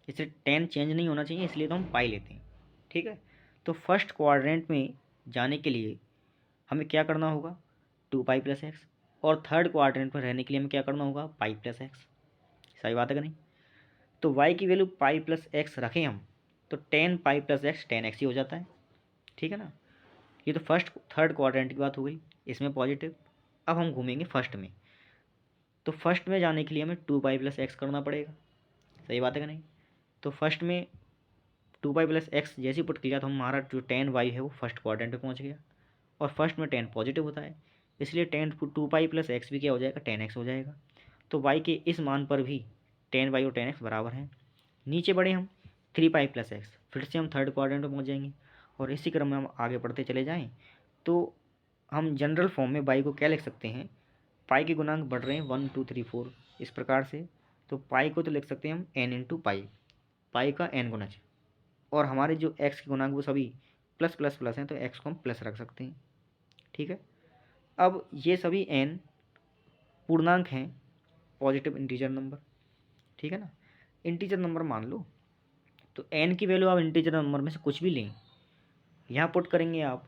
[SPEAKER 1] इसलिए tan चेंज नहीं होना चाहिए, इसलिए तो हम पाई लेते हैं। ठीक है। तो फर्स्ट क्वाड्रेंट में जाने के लिए हमें क्या करना होगा? 2π + x, और थर्ड क्वाड्रेंट में रहने के लिए हमें क्या करना होगा? π + x। सही बात है कि नहीं? तो y की वैल्यू π + x रखें हम तो tan π + x tan x ही हो जाता है। ठीक है ना। ये तो फर्स्ट थर्ड क्वाड्रेंट की बात हो गई, इसमें पॉजिटिव। अब हम घूमेंगे फर्स्ट में। तो फर्स्ट में जाने के लिए हमें 2π + x करना पड़ेगा। सही बात है कि नहीं? तो फर्स्ट में 2π + x जैसे पुट किया तो हमारा जो tan y है वो फर्स्ट क्वाड्रेंट में पहुंच गया, और फर्स्ट में tan पॉजिटिव होता है, इसलिए tan 2π + x भी क्या हो जाएगा? tan x हो जाएगा। तो y के इस मान पर भी tan y और tan x बराबर हैं। नीचे बढ़े हम 3π + x, फिर से हम थर्ड क्वाड्रेंट में पहुँच जाएंगे और इसी क्रम में हम आगे बढ़ते चले जाएँ तो हम जनरल फॉर्म में बाई को क्या लिख सकते हैं, पाई के गुणांक बढ़ रहे हैं 1 2 3 4 इस प्रकार से, तो पाई को तो लिख सकते हैं हम n इंटू पाई, पाई का n गुणज, और हमारे जो x के गुणांक वो सभी प्लस प्लस प्लस हैं तो x को हम प्लस रख सकते हैं। ठीक है, अब ये सभी n पूर्णांक हैं, पॉजिटिव इंटीजर नंबर। ठीक है ना, इंटीजर नंबर मान लो, तो n की वैल्यू आप इंटीजर नंबर में से कुछ भी लें, यहाँ पुट करेंगे आप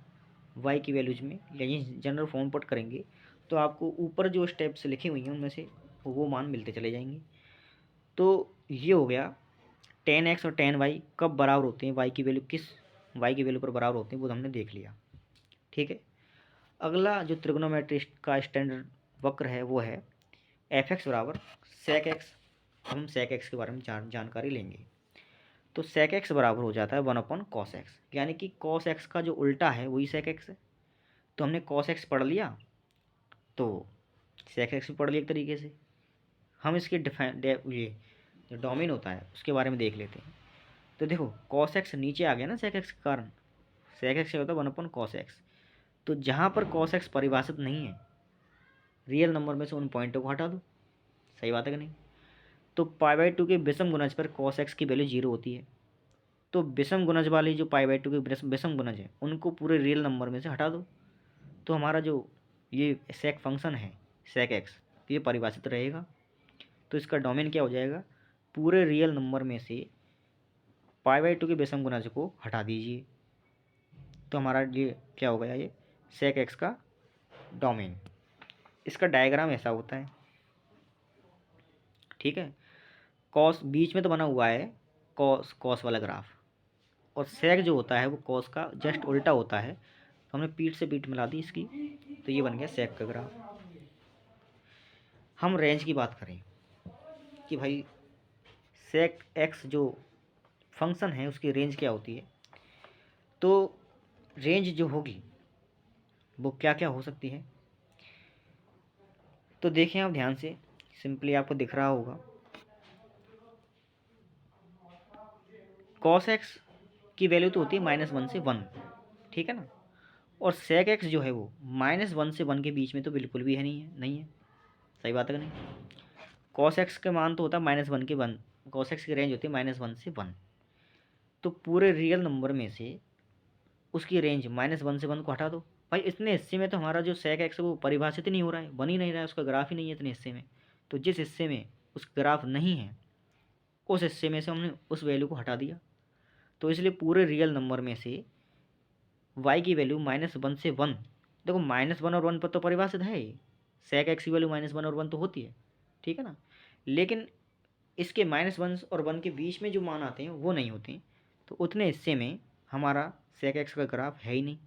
[SPEAKER 1] y की वैल्यूज में, यही जनरल फॉर्म पुट करेंगे तो आपको ऊपर जो स्टेप्स लिखी हुई हैं उनमें से वो मान मिलते चले जाएंगे। तो ये हो गया 10x और 10y कब बराबर होते हैं, y की वैल्यू किस y की वैल्यू पर बराबर होते हैं वो हमने देख लिया। ठीक है, अगला जो त्रिग्नोमेट्री का स्टैंडर्ड वक्र है वो है f(x) बराबर sec x। हम sec x के बारे में जानकारी लेंगे। तो sec x बराबर हो जाता है 1/cos x, यानी कि cos x का जो उल्टा है वही sec x है। तो हमने cos x पढ़ लिया तो sec x भी पढ़ लिया एक तरीके से। हम इसके ये जो डोमेन होता है उसके बारे में देख लेते हैं। तो देखो cos x नीचे आ गया ना sec x के कारण, sec x होता है 1/cos x। तो जहाँ पर cos x परिभाषित नहीं है रियल नंबर में से उन पॉइंटों को हटा दो। सही बात है कि नहीं। तो π/2 के विषम गुणज पर cos x की वैल्यू 0 होती है। तो विषम गुणज वाली जो π/2 के विषम गुणज है उनको पूरे रियल नंबर में से हटा दो, तो हमारा जो ये सेक फंक्शन है sec x ये परिभाषित रहेगा। तो इसका डोमेन क्या हो जाएगा, पूरे रियल नंबर में से π/2 के विषम गुणज को हटा दीजिए, तो हमारा ये क्या हो गया, ये sec x का डोमेन। इसका डायग्राम ऐसा होता है। ठीक है, कॉस बीच में तो बना हुआ है कॉस वाला ग्राफ, और सेक जो होता है वो कॉस का जस्ट उल्टा होता है। तो हमने पीठ से पीठ मिला दी इसकी, तो ये बन गया सेक का ग्राफ। हम रेंज की बात करें कि भाई सेक एक्स जो फंक्शन है उसकी रेंज क्या होती है, तो रेंज जो होगी वो क्या क्या हो सकती है। तो देखें आप ध्यान से, सिंपली आपको दिख रहा होगा cos x की वैल्यू तो होती है -1 से 1। ठीक है ना, और sec x जो है वो -1 से 1 के बीच में तो बिल्कुल भी है नहीं है। सही बात है कि नहीं। cos x के मान तो होता है -1 के 1, cos x की रेंज होती है -1 से 1। तो पूरे रियल नंबर में से उसकी रेंज -1 से 1 को हटा दो। भाई इतने हिस्से में तो हमारा जो sec x है वो परिभाषित ही नहीं हो रहा है, बन ही नहीं रहा है, उसका ग्राफ ही नहीं है इतने हिस्से में। तो जिस हिस्से में उस ग्राफ नहीं है उस हिस्से में से हमने उस वैल्यू को हटा दिया। तो इसलिए पूरे रियल नंबर में से y की वैल्यू -1 से 1, देखो -1 और 1 पर तो परिभाषित है ही, sec x की वैल्यू -1 और 1 तो होती है। ठीक है ना, लेकिन इसके -1 और 1 के बीच में जो मान आते हैं वो नहीं होते हैं। तो उतने हिस्से में हमारा sec x का ग्राफ है ही नहीं।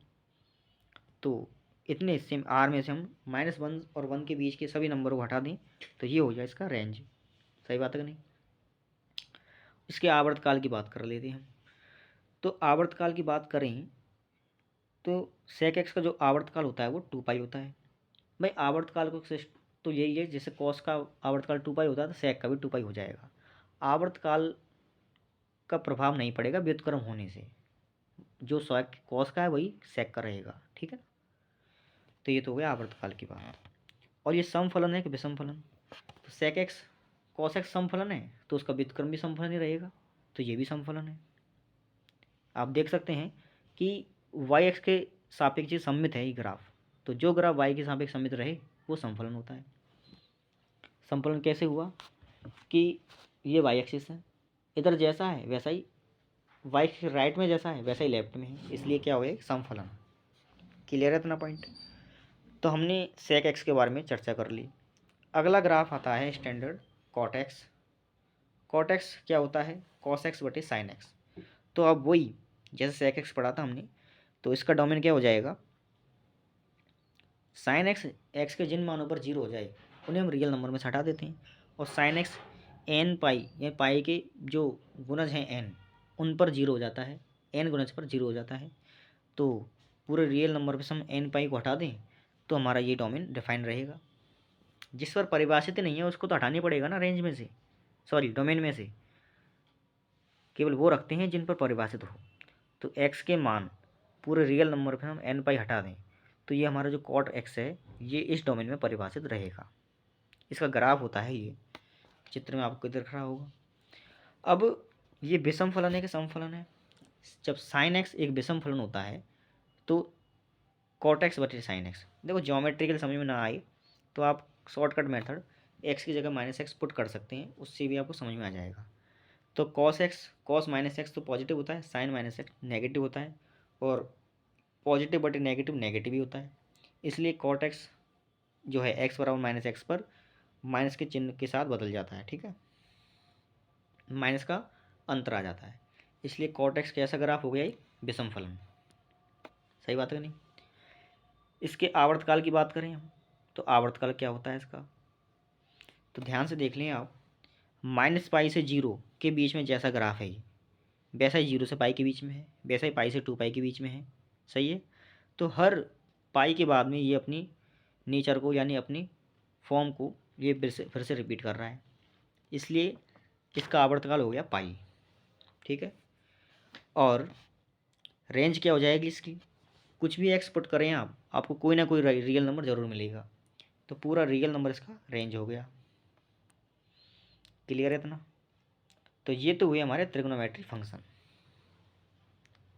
[SPEAKER 1] तो इतने हिस्से में आर में से हम -1 और 1 के बीच के सभी नंबरों को हटा दें तो ये हो जाए इसका रेंज। सही बात है कि नहीं। इसके आवर्तकाल की बात कर लेते हैं हम। तो आवर्तकाल की बात करें तो sec x का जो आवर्तकाल होता है वो 2π होता है। भाई आवर्तकाल को तो यही है, जैसे cos का आवर्तकाल 2π होता है तो sec का भी 2π हो जाएगा। आवर्तकाल का प्रभाव नहीं पड़ेगा व्युत्क्रम होने से, जो sec cos का है वही sec का रहेगा। ठीक है, तो ये तो हो गया आवर्तकाल की बात। और ये समफलन है कि विषम फलन, तो sec x cos x समफलन है तो उसका व्युत्क्रम भी समफलन ही रहेगा, तो ये भी समफलन है। आप देख सकते हैं कि y x के सापेक्ष सममित है ये ग्राफ, तो जो ग्राफ y के सापेक्ष सममित रहे वो समफलन होता है। समफलन कैसे हुआ कि ये y एक्सिस है, इधर जैसा है वैसा ही y के राइट में जैसा है वैसा ही लेफ्ट में है, इसलिए क्या हुआ समफलन। क्लियर है इतना पॉइंट। तो हमने sec x के बारे में चर्चा कर ली। अगला ग्राफ आता है standard cot x। cot x क्या होता है, cos x बटे sin x। तो अब वही जैसे sec x पढ़ा था हमने, तो इसका डोमेन क्या हो जाएगा, sin x x के जिन मानों पर 0 हो जाए उन्हें हम रियल नंबर में से हटा देते हैं, और sin x n पाई या पाई के जो गुणज हैं n उन पर 0 हो जाता है, n गुणज पर 0 हो जाता है। तो पूरे रियल नंबर पर से हम n पाई को हटा दें तो हमारा ये डोमेन डिफाइन रहेगा। जिस पर परिभाषित नहीं है उसको तो हटानी पड़ेगा ना रेंज में से, सॉरी डोमेन में से। केवल वो रखते हैं जिन पर परिभाषित हो। तो x के मान पूरे रियल नंबर पर हम n पाई हटा दें तो ये हमारा जो cot x है ये इस डोमेन में परिभाषित रहेगा। इसका ग्राफ होता है, ये चित्र में आपको दिख रहा होगा। अब ये विषम फलन है कि सम फलन है? जब sin x एक विषम फलन होता है तो cot x बटे sin x, देखो ज्योमेट्रिकल समझ में ना आए तो आप शॉर्टकट मेथड x की जगह -x पुट कर सकते हैं, उससे भी आपको समझ में आ जाएगा। तो cos माइनस एक्स तो पॉजिटिव होता है, sin माइनस एक्स नेगेटिव होता है, और पॉजिटिव बटे नेगेटिव नेगेटिव ही होता है। इसलिए cot x जो है x बराबर -x पर माइनस के चिन्ह के साथ बदल जाता है, ठीक है, माइनस का अंतर आ जाता है। इसलिए cot x कैसा ग्राफ हो गया, एक विषम फलन। सही बात है नहीं? इसके आवर्तकाल की बात करें हम तो आवर्तकाल क्या होता है इसका, तो ध्यान से देख लें आप। -पाई से 0 के बीच में जैसा ग्राफ है ये, वैसा ही 0 से पाई के बीच में है, वैसा ही पाई से 2 पाई के बीच में है। सही है। तो हर पाई के बाद में ये अपनी नेचर को यानी अपनी फॉर्म को ये फिर से रिपीट कर रहा है, इसलिए इसका आवर्तकाल हो गया पाई, ठीक है। और रेंज क्या हो जाएगी इसकी, कुछ भी एक्स पुट करें आप, आपको कोई ना कोई रियल नंबर ज़रूर मिलेगा। तो पूरा रियल नंबर इसका रेंज हो गया। क्लियर है इतना? तो ये तो हुए हमारे त्रिकोणोमेट्री फंक्शन,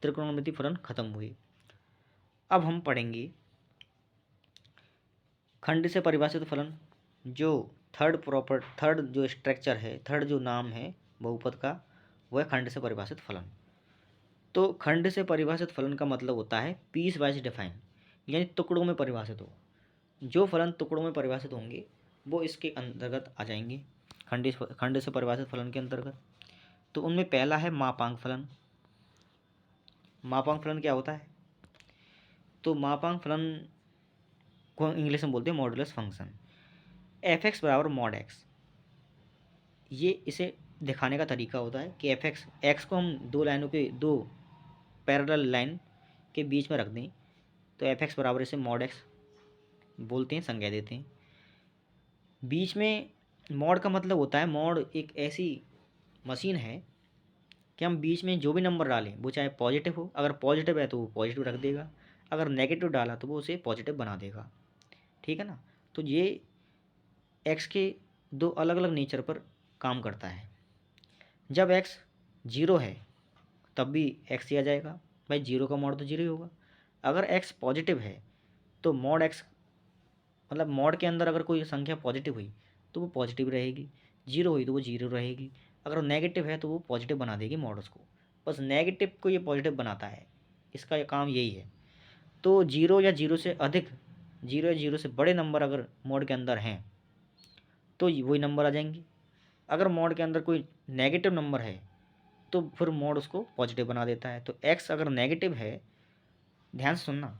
[SPEAKER 1] त्रिकोणमिति फलन खत्म हुए। अब हम पढ़ेंगे खंड से परिभाषित फलन, जो थर्ड जो स्ट्रक्चर है, थर्ड जो नाम है बहुपद का, वह खंड से परिभाषित फलन। तो खंड से परिभाषित फलन का मतलब होता है पीस वाइज डिफाइन, यानी टुकड़ों में परिभाषित हो। जो फलन टुकड़ों में परिभाषित होंगे वो इसके अंतर्गत आ जाएंगे, खंड से परिभाषित फलन के अंतर्गत। तो उनमें पहला है मापांक फलन। मापांक फलन क्या होता है, तो मापांक फलन को इंग्लिश में बोलते हैं मॉडुलस फंक्शन। एफ एक्स बराबर मॉड एक्स, ये इसे दिखाने का तरीका होता है कि एक्स को हम दो लाइनों के, दो पैरेलल लाइन के बीच में रख दें तो एफ एक्स बराबर इसे मॉड एक्स बोलते हैं, संज्ञा देते हैं। बीच में मॉड का मतलब होता है, मॉड एक ऐसी मशीन है कि हम बीच में जो भी नंबर डालें वो चाहे पॉजिटिव हो, अगर पॉजिटिव है तो वो पॉजिटिव रख देगा, अगर नेगेटिव डाला तो वो उसे पॉजिटिव बना देगा, ठीक है ना। तो ये एक्स के दो अलग अलग नेचर पर काम करता है। जब एक्स 0 है तब भी एक्स ही आ जाएगा, भाई 0 का मॉड तो 0 ही होगा। अगर एक्स पॉजिटिव है तो मॉड एक्स, मतलब मॉड के अंदर अगर कोई संख्या पॉजिटिव हुई तो वो पॉजिटिव रहेगी, 0 हुई तो वो 0 रहेगी। अगर नेगेटिव है तो वो पॉजिटिव बना देगी मॉड उसको, बस नेगेटिव को ये पॉजिटिव बनाता है, इसका ये काम यही है। तो 0 या 0 से अधिक, 0 या 0 से बड़े नंबर अगर मॉड के अंदर हैं तो वही नंबर आ जाएंगे। अगर मॉड के अंदर कोई नेगेटिव नंबर है तो फिर मॉड उसको पॉजिटिव बना देता है। तो एक्स अगर नेगेटिव है, ध्यान से सुनना,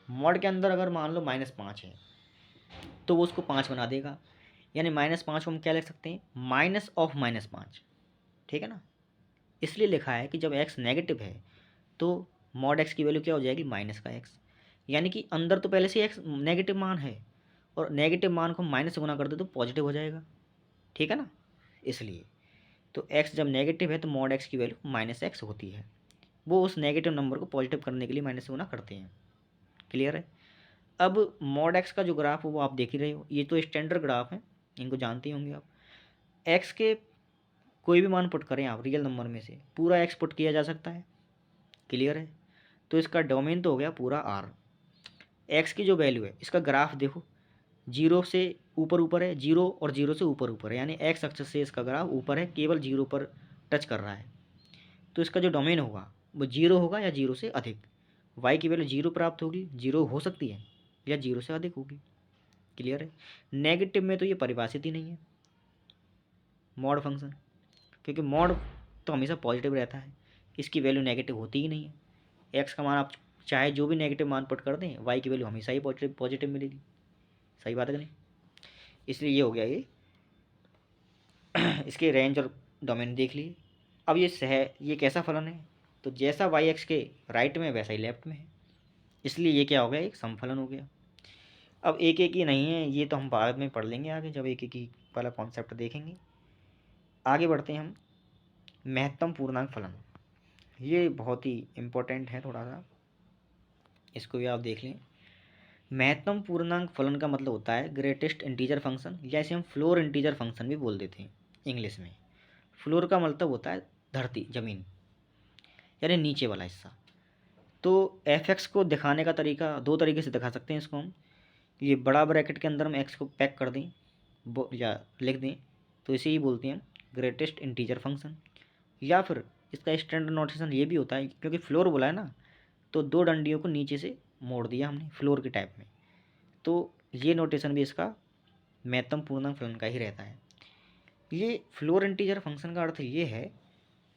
[SPEAKER 1] मॉड के अंदर अगर मान लो -5 है तो वो उसको 5 बना देगा, यानी -5 को हम क्या लिख सकते हैं, माइनस ऑफ -5, ठीक है ना। इसलिए लिखा है कि जब एक्स नेगेटिव है तो मॉड एक्स की वैल्यू क्या हो जाएगी, माइनस का एक्स, यानी कि अंदर तो पहले से एक्स नेगेटिव मान है और नेगेटिव मान को माइनस से गुना कर दे तो पॉजिटिव हो जाएगा, ठीक है ना। इसलिए तो एक्स जब नेगेटिव है तो मॉड एक्स की वैल्यू -x होती है, वो उस नेगेटिव नंबर को पॉजिटिव करने के लिए माइनस से गुना करते हैं। क्लियर है? अब मॉड एक्स का जो ग्राफ है वो आप देख ही रहे हो, ये तो स्टैंडर्ड ग्राफ है, इनको जानते ही होंगे आप। एक्स के कोई भी मान पुट करें आप रियल नंबर में से, पूरा एक्स पुट किया जा सकता है। क्लियर है? तो इसका डोमेन तो हो गया पूरा आर। एक्स की जो वैल्यू है, इसका ग्राफ देखो, 0 से ऊपर ऊपर है, 0 और 0 से ऊपर ऊपर है, यानी एक्स अक्ष से इसका ग्राफ ऊपर है, केवल 0 पर टच कर रहा है। तो इसका जो डोमेन होगा वो 0 होगा या 0 से अधिक। वाई की वैल्यू 0 प्राप्त होगी, 0 हो सकती है या 0 से अधिक होगी। क्लियर है? नेगेटिव में तो ये परिभाषित ही नहीं है मॉड फंक्शन, क्योंकि मॉड तो हमेशा पॉजिटिव रहता है, इसकी वैल्यू नेगेटिव होती ही नहीं है। एक्स का मान आप चाहे जो भी नेगेटिव मान पुट कर दें, वाई की वैल्यू हमेशा ही पॉजिटिव मिलेगी। सही बात है कि नहीं? इसलिए ये हो गया ये इसके रेंज और डोमेन देख लिए। अब ये कैसा फलन है, तो जैसा वाई एक्स के राइट में वैसा ही लेफ्ट में है, इसलिए ये क्या हो गया, एक समफलन हो गया। अब एक एक ही नहीं है, ये तो हम बाद में पढ़ लेंगे आगे, जब एक एक ही वाला कॉन्सेप्ट देखेंगे। आगे बढ़ते हैं हम। महत्तम पूर्णांक फलन, ये बहुत ही इम्पोर्टेंट है थोड़ा सा, इसको भी आप देख लें। महत्तम पूर्णांक फलन का मतलब होता है ग्रेटेस्ट इंटीजर फंक्शन, या इसे हम फ्लोर इंटीजर फंक्शन भी बोल देते हैं इंग्लिश में। फ्लोर का मतलब होता है धरती, जमीन, यानी नीचे वाला हिस्सा। तो एफ एक्स को दिखाने का तरीका दो तरीके से दिखा सकते हैं इसको हम। ये बड़ा ब्रैकेट के अंदर हम एक्स को पैक कर दें या लिख दें, तो इसे ही बोलते हैं हम ग्रेटेस्ट इंटीजर फंक्शन। या फिर इसका स्टैंडर्ड नोटेशन ये भी होता है, क्योंकि फ्लोर बोला है ना, तो दो डंडियों को नीचे से मोड़ दिया हमने फ्लोर के टाइप में, तो ये नोटेशन भी इसका महत्तम पूर्णांक फलन का ही रहता है। ये फ्लोर इंटीजर फंक्शन का अर्थ ये है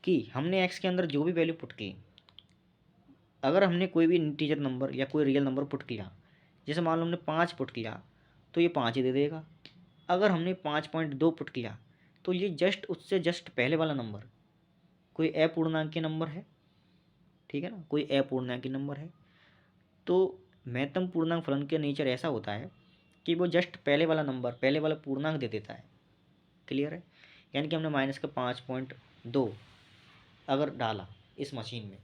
[SPEAKER 1] कि हमने एक्स के अंदर जो भी वैल्यू पुट की, अगर हमने कोई भी इंटीजर नंबर या कोई रियल नंबर पुट किया, जैसे मान लो हमने 5 पुट किया तो ये 5 ही दे देगा। अगर हमने 5.2 पुट किया तो ये जस्ट उससे जस्ट पहले वाला नंबर कोई अपूर्णांकीय नंबर है, ठीक है ना, कोई अपूर्णांकीय नंबर है। तो महत्तम पूर्णांक फलन के नेचर ऐसा होता है कि वो जस्ट पहले वाला नंबर, पहले वाला पूर्णांक दे देता है। क्लियर है? यानी कि हमने माइनस का 5.2 अगर डाला इस मशीन में,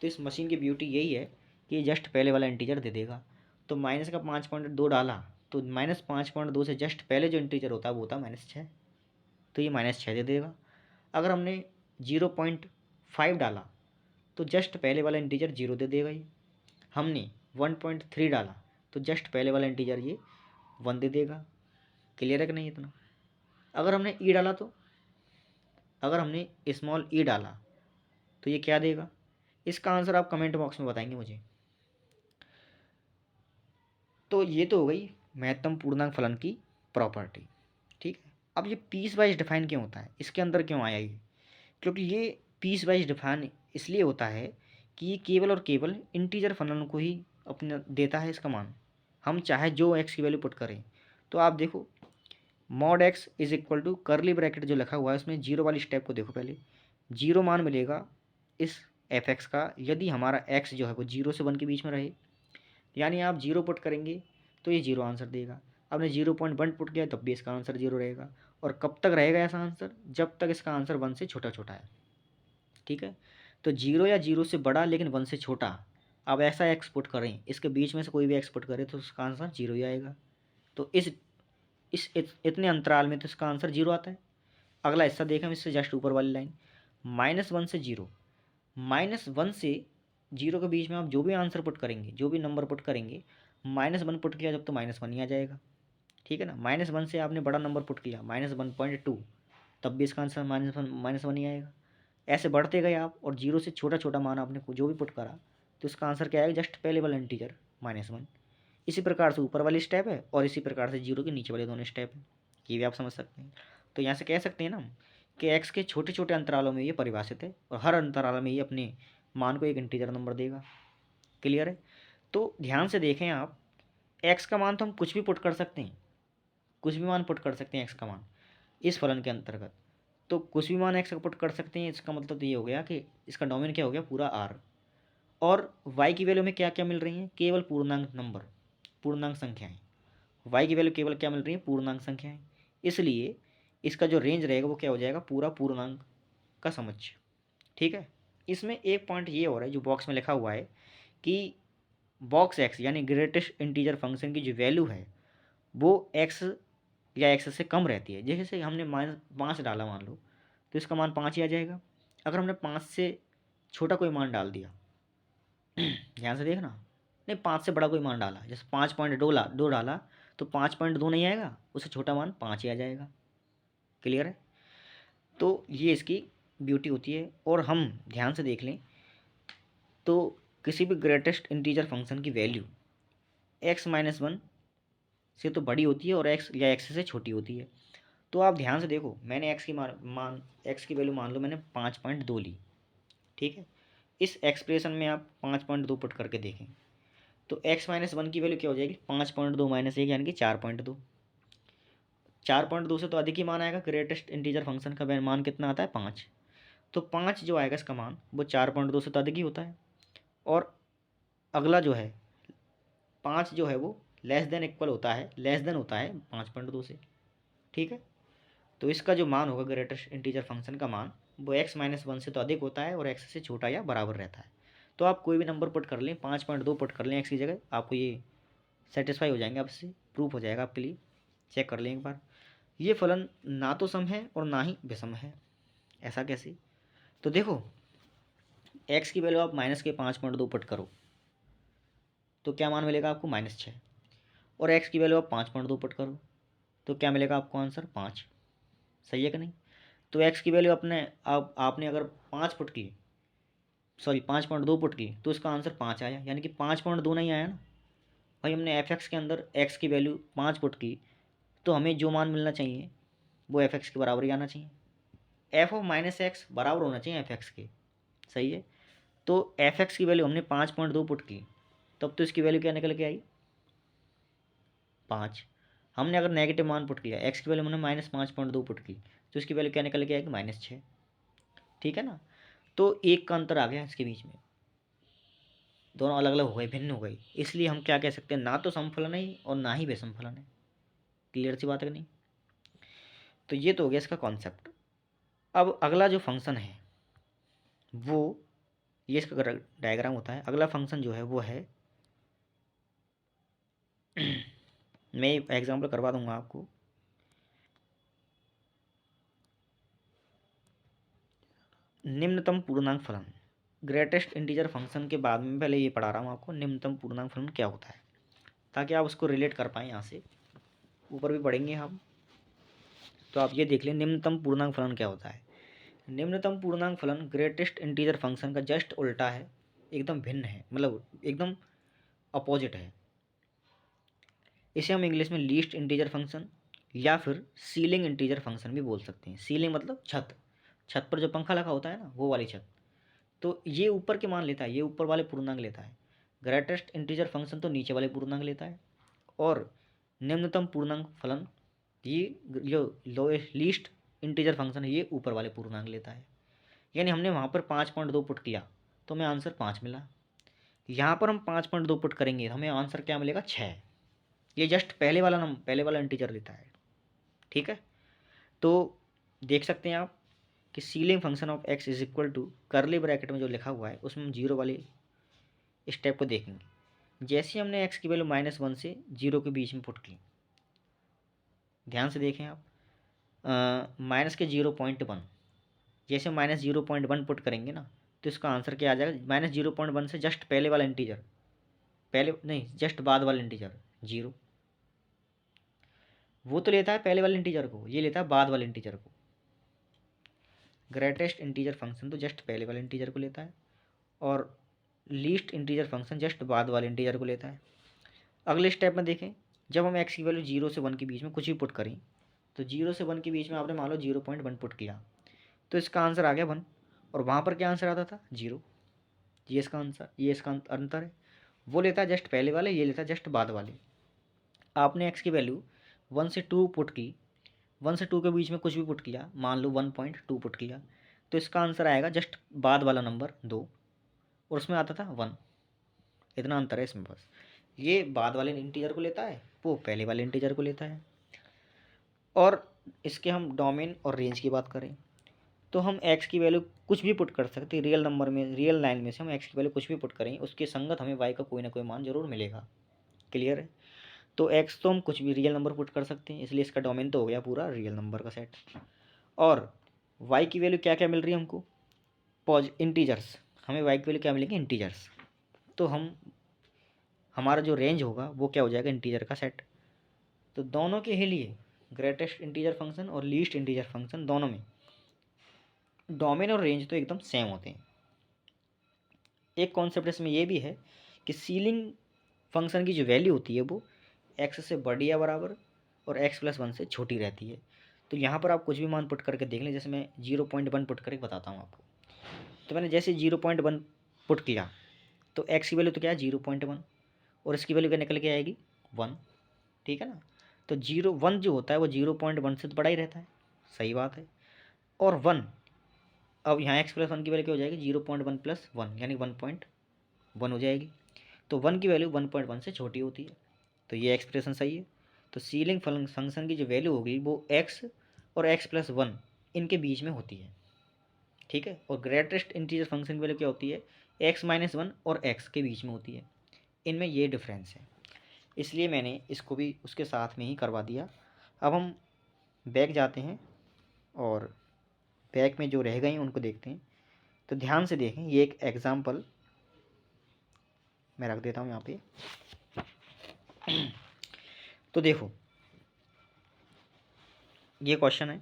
[SPEAKER 1] तो इस मशीन की ब्यूटी यही है कि ये जस्ट पहले वाला इंटीजर दे देगा। तो माइनस का 5.2 डाला तो -5.2 से जस्ट पहले जो इंटीजर होता है वो होता है -6, तो ये -6 दे देगा। अगर हमने 0.5 डाला तो जस्ट पहले वाला इंटीजर 0 दे देगा ये। हमने 1.3 डाला तो जस्ट पहले वाला इंटीजर ये 1 दे देगा। क्लियर है कि नहीं इतना? अगर हमने ई डाला तो, अगर हमने स्मॉल ई डाला तो ये क्या देगा? इसका आंसर आप कमेंट बॉक्स में बताएंगे मुझे। तो ये तो हो गई महत्तम पूर्णांक फलन की प्रॉपर्टी, ठीक है। अब ये पीस वाइज डिफाइन क्यों होता है, इसके अंदर क्यों आया ये? क्योंकि ये पीस वाइज डिफाइन इसलिए होता है कि ये केवल और केवल इंटीजर फलन को ही अपने देता है इसका मान। हम चाहे जो एक्स की वैल्यू पुट करें, तो आप देखो mod x is equal to curly bracket जो लिखा हुआ है उसमें जीरो वाली स्टेप को देखो पहले। जीरो मान मिलेगा इस एफ एक्स का यदि हमारा एक्स जो है वो 0 से 1 के बीच में रहे, यानी आप 0 पुट करेंगे तो ये 0 आंसर देगा। आपने 0.1 पुट किया तब भी इसका आंसर 0 रहेगा। और कब तक रहेगा ऐसा आंसर? जब तक इसका आंसर 1 से छोटा छोटा है, ठीक है। तो 0 या 0 से बड़ा लेकिन 1 से छोटा, अब ऐसा एक्स पुट करें, इसके बीच में से कोई भी एक्स पुट करें तो उसका आंसर 0 ही आएगा। तो इतने अंतराल में तो इसका आंसर 0 आता है। अगला हिस्सा देखें हम, इससे जस्ट ऊपर वाली लाइन, -1 से 0, -1 से 0 के बीच में आप जो भी आंसर पुट करेंगे, जो भी नंबर पुट करेंगे, -1 पुट किया जब तो -1 ही आ जाएगा, ठीक है ना। -1 से आपने बड़ा नंबर पुट किया -1.2, तब भी इसका आंसर -1 ही आएगा। ऐसे बढ़ते गए आप, और 0 से छोटा छोटा मान आपने जो भी पुट करा तो इसका आंसर क्या आएगा? जस्ट पहले वाला इंटीजर -1। इसी प्रकार से ऊपर वाली स्टेप है और इसी प्रकार से 0 के नीचे वाले दोनों स्टेप हैं, ये भी आप समझ सकते हैं। तो यहाँ से कह सकते हैं ना हम कि एक्स के छोटे छोटे अंतरालों में ये परिभाषित है और हर अंतराल में ये अपने मान को एक इंटीजर नंबर देगा। क्लियर है? तो ध्यान से देखें आप, एक्स का मान तो हम कुछ भी पुट कर सकते हैं, कुछ भी मान पुट कर सकते हैं एक्स का मान इस फलन के अंतर्गत। तो कुछ भी मान एक्स का पुट कर सकते हैं, इसका मतलब तो ये हो गया कि इसका डोमेन क्या हो गया? पूरा आर। और वाई की वैल्यू में क्या क्या मिल रही हैं? केवल पूर्णांक नंबर, पूर्णांक संख्याएं। वाई की वैल्यू केवल क्या मिल रही है? पूर्णांक संख्याएं। इसलिए इसका जो रेंज रहेगा वो क्या हो जाएगा? पूरा पूर्णांक का समुच्चय, ठीक है। इसमें एक पॉइंट ये और है जो बॉक्स में लिखा हुआ है कि बॉक्स एक्स यानी ग्रेटेस्ट इंटीजर फंक्शन की जो वैल्यू है वो एक्स या एक्स से कम रहती है। जैसे हमने -5 डाला मान लो, तो इसका मान 5 ही आ जाएगा। अगर हमने 5 से छोटा कोई मान डाल दिया, ध्यान से देखना, नहीं 5 से बड़ा कोई मान डाला, जैसे 5.2 डाला तो 5.2 नहीं आएगा, उससे छोटा मान 5 ही आ जाएगा। क्लियर है? तो ये इसकी ब्यूटी होती है। और हम ध्यान से देख लें तो किसी भी ग्रेटेस्ट इंटीजर फंक्शन की वैल्यू x-1 से तो बड़ी होती है और x या x से छोटी होती है। तो आप ध्यान से देखो, मैंने x की वैल्यू मान लो मैंने 5.2 ली, ठीक है। इस एक्सप्रेशन में आप 5.2 पुट करके देखें तो x-1 की वैल्यू क्या हो जाएगी? 5.2 -1 यानी कि 4.2। 4.2 से तो अधिक ही मान आएगा। ग्रेटेस्ट इंटीजर फंक्शन का मान कितना आता है? 5। तो 5 जो आएगा इसका मान वो 4.2 से तो अधिक ही होता है। और अगला जो है 5 जो है वो लेस देन इक्वल होता है, लेस देन होता है 5.2 से, ठीक है। तो इसका जो मान होगा ग्रेटेस्ट इंटीजर फंक्शन का मान वो x माइनस वन से तो अधिक होता है और x से छोटा या बराबर रहता है। तो आप कोई भी नंबर पुट कर लें, 5.2 पुट कर लें x की जगह, आपको ये सेटिस्फाई हो जाएंगे, आपसे प्रूफ हो जाएगा आपके लिए। चेक कर लें एक बार। ये फलन ना तो सम है और ना ही विषम है। ऐसा कैसे? तो देखो, x की वैल्यू आप माइनस के 5.2 पुट करो तो क्या मान मिलेगा आपको? -6। और x की वैल्यू आप 5.2 पुट करो तो क्या मिलेगा आपको? आंसर 5। सही है कि नहीं? तो x की वैल्यू आपने अगर 5 पुट की, सॉरी 5.2 पुट की, तो इसका आंसर 5 आया, यानी कि 5.2 नहीं आया ना भाई। हमने एफ के अंदर x की वैल्यू 5 पुट की, तो हमें जो मान मिलना चाहिए वो एफ के बराबर ही आना चाहिए। एफ ऑफ माइनस एक्स बराबर होना चाहिए एफ के। सही है? तो एफ की वैल्यू हमने 5.2 पुट की, तब तो इसकी वैल्यू क्या निकल के आई? 5। हमने अगर नेगेटिव मान पुट किया, एक्स की वैल्यू हमने -5.2 पुट की, तो इसकी वैल्यू क्या निकल के आएगी? -6। ठीक है ना? तो एक का अंतर आ गया इसके बीच में, दोनों अलग अलग हो गए, भिन्न हो गई। इसलिए हम क्या कह सकते हैं? ना तो समफलन है और ना ही विषम फलन है। क्लियर सी बात है कि नहीं? तो ये तो हो गया इसका कॉन्सेप्ट। अब अगला जो फंक्शन है वो, ये इसका डायग्राम होता है। अगला फंक्शन जो है वो है मैं एग्जांपल करवा दूंगा आपको। निम्नतम पूर्णांक फलन, ग्रेटेस्ट इंटीजर फंक्शन के बाद में पहले ये पढ़ा रहा हूँ आपको निम्नतम पूर्णांक फलन क्या होता है, ताकि आप उसको रिलेट कर पाएँ। यहाँ से ऊपर भी पढ़ेंगे हम, तो आप ये देख लें निम्नतम पूर्णांक फलन क्या होता है। निम्नतम पूर्णांक फलन ग्रेटेस्ट इंटीजर फंक्शन का जस्ट उल्टा है, एकदम भिन्न है, मतलब एकदम अपोजिट है। इसे हम इंग्लिश में लीस्ट इंटीजर फंक्शन या फिर सीलिंग इंटीजर फंक्शन भी बोल सकते हैं। सीलिंग मतलब छत, छत पर जो पंखा लगा होता है ना, वो वाली छत। तो ये ऊपर के मान लेता है, ये ऊपर वाले पूर्णांक लेता है। ग्रेटेस्ट इंटीजर फंक्शन तो नीचे वाले पूर्णांक लेता है। और निम्नतम पूर्णांक फलन, ये जो लोएस्ट लीस्ट इंटीजर फंक्शन है, ये ऊपर वाले पूर्णांक लेता है। यानी हमने वहाँ पर 5.2 पुट किया तो हमें आंसर 5 मिला। यहाँ पर हम 5.2 पुट करेंगे तो हमें आंसर क्या मिलेगा? 6। ये जस्ट पहले वाला इंटीजर लेता है। ठीक है? तो देख सकते हैं आप कि ceiling function of x is equal to, curly bracket में जो लिखा हुआ है उसमें हम जीरो वाले स्टेप को देखेंगे। जैसे हमने एक्स की वैल्यू -1 से 0 के बीच में पुट की, ध्यान से देखें आप, माइनस के 0.1, जैसे हम -0.1 पुट करेंगे ना, तो इसका आंसर क्या आ जाएगा? -0.1 से जस्ट पहले वाला इंटीजर, पहले नहीं, जस्ट बाद वाला इंटीजर 0। वो तो लेता है पहले वाले इंटीजर को, ये लेता है बाद वाले इंटीजर को। ग्रेटेस्ट इंटीजर फंक्शन तो जस्ट पहले वाले इंटीजर को लेता है, और लीस्ट इंटीजर फंक्शन जस्ट बाद वाले इंटीजर को लेता है। अगले स्टेप में देखें, जब हम एक्स की वैल्यू 0 से 1 के बीच में कुछ भी पुट करें, तो 0 से 1 के बीच में आपने मान लो 0.1 पुट किया, तो इसका आंसर आ गया 1। और वहाँ पर क्या आंसर आता था? 0। ये इसका आंसर, ये इसका अंतर है। वो लेता है जस्ट पहले वाले, ये लेता है जस्ट बाद वाले। आपने एक्स की वैल्यू 1 से 2 पुट की, 1 से 2 के बीच में कुछ भी पुट किया, मान लो 1.2 पुट किया, तो इसका आंसर आएगा जस्ट बाद वाला नंबर 2, और उसमें आता था 1। इतना अंतर है इसमें बस। ये बाद वाले इंटीजर को लेता है, वो पहले वाले इंटीजर को लेता है। और इसके हम डोमेन और रेंज की बात करें, तो हम एक्स की वैल्यू कुछ भी पुट कर सकते हैं। रियल नंबर में, रियल लाइन में से हम एक्स की वैल्यू कुछ भी पुट करें, उसके संगत हमें वाई का कोई ना कोई मान जरूर मिलेगा। क्लियर है? तो एक्स तो हम कुछ भी रियल नंबर पुट कर सकते हैं, इसलिए इसका डोमेन तो हो गया पूरा रियल नंबर का सेट। और वाई की वैल्यू क्या क्या मिल रही है हमको? इंटीजर्स। हमें वाई की वैल्यू क्या मिलेंगे? इंटीजर्स। तो हमारा जो रेंज होगा वो क्या हो जाएगा? इंटीजर का सेट। तो दोनों के ही लिए, ग्रेटेस्ट इंटीजर फंक्शन और लीस्ट इंटीजर फंक्शन, दोनों में डोमेन और रेंज तो एकदम सेम होते हैं। एक कॉन्सेप्ट इसमें ये भी है कि सीलिंग फंक्शन की जो वैल्यू होती है वो एक्स से बड़ी या बराबर और x+1 से छोटी रहती है। तो यहाँ पर आप कुछ भी मान पुट करके देख लें। जैसे मैं 0.1 पुट करके बताता हूँ आपको। तो मैंने जैसे 0.1 पुट किया, तो x की वैल्यू तो क्या है? 0.1, और इसकी वैल्यू क्या निकल के आएगी? 1। ठीक है ना? तो 1 जो होता है वो 0.1 से तो बड़ा ही रहता है। सही बात है। और 1, अब यहाँ x+1 की वैल्यू क्या हो जाएगी? 0.1 + 1 यानी 1.1 हो जाएगी। तो 1 की वैल्यू 1.1 से छोटी होती है। तो ये एक्सप्रेशन सही है। तो सीलिंग फंक्शन की जो वैल्यू होगी वो x और x+1 इनके बीच में होती है। ठीक है। और ग्रेटेस्ट इंटीजर फंक्शन की वैल्यू क्या होती है, x-1 और x के बीच में होती है। इनमें ये डिफरेंस है, इसलिए मैंने इसको भी उसके साथ में ही करवा दिया। अब हम बैक जाते हैं और बैक में जो रह गए हैं उनको देखते हैं। तो ध्यान से देखें, ये एक एग्जाम्पल मैं रख देता हूँ यहाँ पे। तो देखो ये क्वेश्चन है,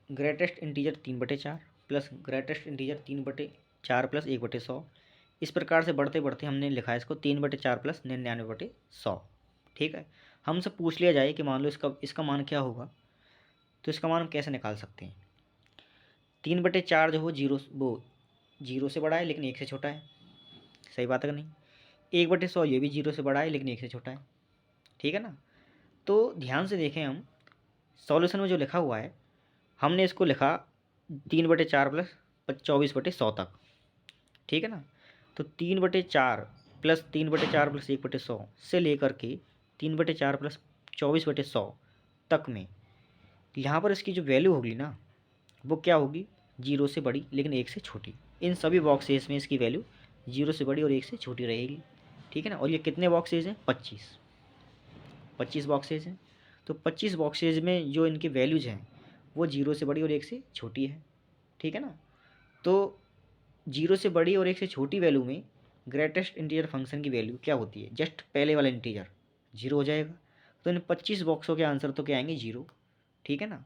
[SPEAKER 1] greatest integer 3/4 plus greatest integer 3/4 plus 1/100। इस प्रकार से बढ़ते बढ़ते हमने लिखा है इसको 3/4 प्लस 99/100। ठीक है। हमसे पूछ लिया जाए कि मान लो इसका मान क्या होगा, तो इसका मान हम कैसे निकाल सकते हैं। 3/4 जो वो जीरो से बड़ा है लेकिन 1 से छोटा है, सही बात है कि नहीं। 1/100 ये भी 0 से बड़ा है लेकिन 1 से छोटा है, ठीक है ना। तो ध्यान से देखें, हम सॉल्यूशन में जो लिखा हुआ है हमने इसको लिखा 3/4 प्लस 24/100 तक, ठीक है ना। तो 3/4 प्लस 3/4 प्लस 1/100 से लेकर के 3/4 प्लस 24/100 तक में यहाँ पर इसकी जो वैल्यू होगी ना वो क्या होगी, 0 से बड़ी लेकिन 1 से छोटी। इन सभी बॉक्सेस में इसकी वैल्यू 0 से बड़ी और 1 से छोटी रहेगी, ठीक है ना। और ये कितने बॉक्सेज हैं, 25 बॉक्सेज हैं। तो 25 बॉक्सेज में जो इनकी वैल्यूज हैं वो 0 से बड़ी और 1 से छोटी है, ठीक है ना। तो 0 से बड़ी और 1 से छोटी वैल्यू में ग्रेटेस्ट इंटीजर फंक्शन की वैल्यू क्या होती है, जस्ट पहले वाला इंटीजर 0 हो जाएगा। तो इन 25 बॉक्सों के आंसर तो क्या आएंगे, 0, ठीक है ना।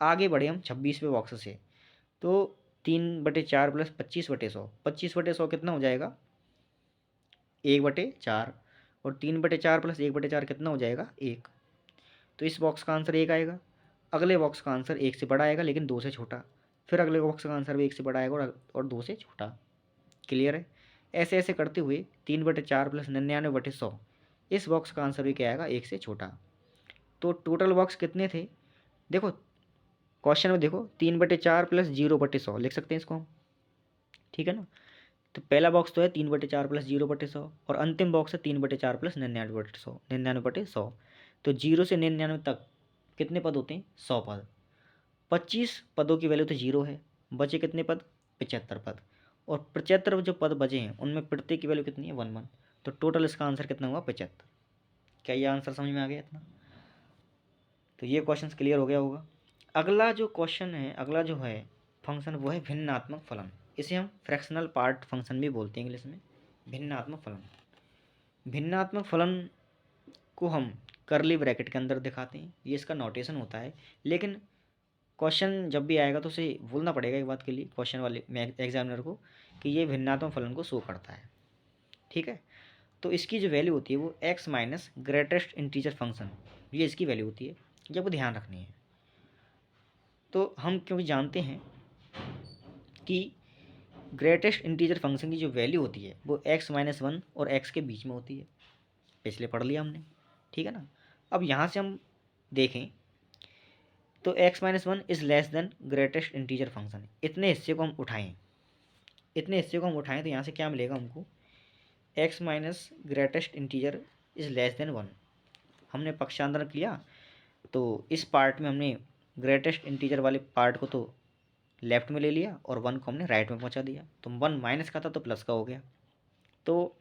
[SPEAKER 1] आगे बढ़े हम 26वें बॉक्स से। तो 3/4 प्लस 25/100, 25/100 कितना हो जाएगा, 1/4। और 3/4 प्लस 1/4 कितना हो जाएगा, 1। तो इस बॉक्स का आंसर 1 आएगा। अगले बॉक्स का आंसर 1 से बड़ा आएगा लेकिन 2 से छोटा। फिर अगले बॉक्स का आंसर भी 1 से बड़ा आएगा और 2 से छोटा। क्लियर है। ऐसे ऐसे करते हुए 3/4 प्लस 99/100 इस बॉक्स का आंसर भी क्या आएगा, 1 से छोटा। तो टोटल बॉक्स कितने थे, देखो क्वेश्चन में देखो 3/4 प्लस 0/100 लिख सकते हैं इसको हम, ठीक है ना। तो पहला बॉक्स तो है 3/4 प्लस 0/100 और अंतिम बॉक्स है 3/4 प्लस 99/100। तो 0 से 99 तक कितने पद होते हैं, 100 पद। 25 पदों की वैल्यू तो 0 है, बचे कितने पद, 75 पद। और 75 जो पद बचे हैं उनमें प्रत्येक की वैल्यू कितनी है, 1 1। तो टोटल इसका आंसर कितना हुआ, 75। क्या ये आंसर समझ में आ गया इतना। तो ये क्वेश्चन क्लियर हो गया होगा। अगला जो क्वेश्चन है, अगला जो है फंक्शन वो है भिन्नात्मक फलन। इसे हम फ्रैक्शनल पार्ट फंक्शन भी बोलते हैं इंग्लिश में, भिन्नात्मक फलन। भिन्नात्मक फलन को हम करली ब्रैकेट के अंदर दिखाते हैं, ये इसका नोटेशन होता है। लेकिन क्वेश्चन जब भी आएगा तो उसे भूलना पड़ेगा एक बात के लिए, क्वेश्चन वाले एग्जामिनर को, कि ये भिन्नात्मक फलन को शो करता है, ठीक है। तो इसकी जो वैल्यू होती है वो x minus greatest integer function, ये इसकी वैल्यू होती है, ये आपको ध्यान रखनी है। तो हम क्योंकि जानते हैं कि ग्रेटेस्ट इंटीजर फंक्शन की जो वैल्यू होती है वो x-1 और x के बीच में होती है, पिछले पढ़ लिया हमने, ठीक है ना। अब यहाँ से हम देखें तो x-1 is less than greatest integer function. इतने हिस्से को हम उठाएं, तो यहाँ से क्या मिलेगा हमको, x minus greatest integer is less than 1। हमने पक्षांतरण किया तो इस पार्ट में हमने ग्रेटेस्ट इंटीजर वाले पार्ट को तो लेफ्ट में ले लिया और 1 को हमने राइट में पहुंचा दिया। तो 1 माइनस का था तो प्लस का हो गया। तो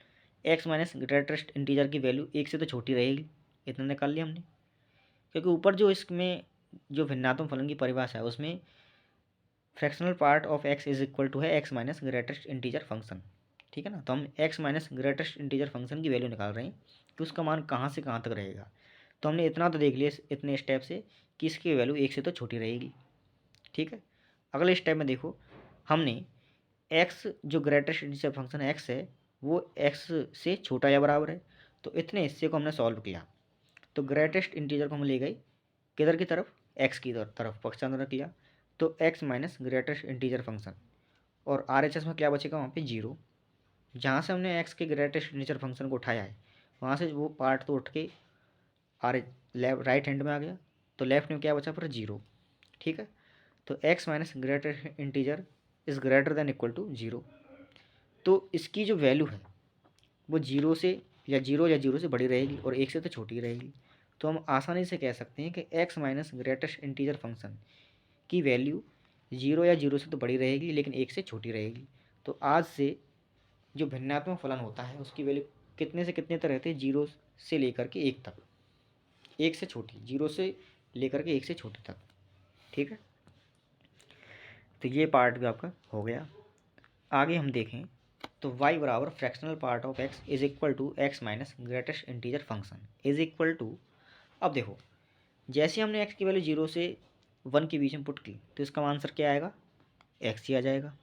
[SPEAKER 1] x माइनस ग्रेटेस्ट इंटीजर की वैल्यू 1 से तो छोटी रहेगी, इतना निकाल लिया हमने। क्योंकि ऊपर जो इसमें जो भिन्नात्मक फलन की परिभाषा है उसमें fractional part of x is equal to है x minus greatest integer function, ठीक है ना। तो हम x minus greatest integer function की वैल्यू निकाल रहे हैं कि उसका मान कहाँ से कहाँ तक रहेगा। तो हमने इतना तो देख लिया इतने स्टेप से कि इसकी वैल्यू 1 से तो छोटी रहेगी, ठीक है। अगले स्टेप में देखो, हमने x जो ग्रेटेस्ट इंटीजर फंक्शन x है वो x से छोटा या बराबर है, तो इतने हिस्से को हमने सॉल्व किया। तो ग्रेटेस्ट इंटीजर को हम ले गए किधर की तरफ, x की तरफ पक्षांतरण किया। तो x minus greatest integer function और RHS में क्या बचेगा, वहाँ पे 0। जहाँ से हमने x के ग्रेटेस्ट इंटीजर फंक्शन को उठाया है वहाँ से वो पार्ट तो उठ के राइट हैंड में आ गया, तो लेफ्ट में क्या बचा फिर, 0, ठीक है। तो x minus greatest integer is greater than equal to 0। तो इसकी जो वैल्यू है वो 0 से बड़ी रहेगी और 1 से तो छोटी रहेगी। तो हम आसानी से कह सकते हैं कि x minus greatest integer function की वैल्यू जीरो या जीरो से तो बड़ी रहेगी लेकिन एक से छोटी रहेगी। तो आज से जो भिन्नात्मक फलन होता है उसकी वैल्यू कितने से कितने तक रहते हैं, जीरो से लेकर के एक तक, एक से छोटी, जीरो से लेकर के एक से छोटी तक। ठीक है, तो ये पार्ट भी आपका हो गया। आगे हम देखें तो y बराबर fractional part of x is equal to x minus greatest integer function is equal to. अब देखो, जैसे हमने x की वैल्यू जीरो से 1 के बीच में पुट की तो इसका आंसर क्या आएगा, x ही आ जाएगा।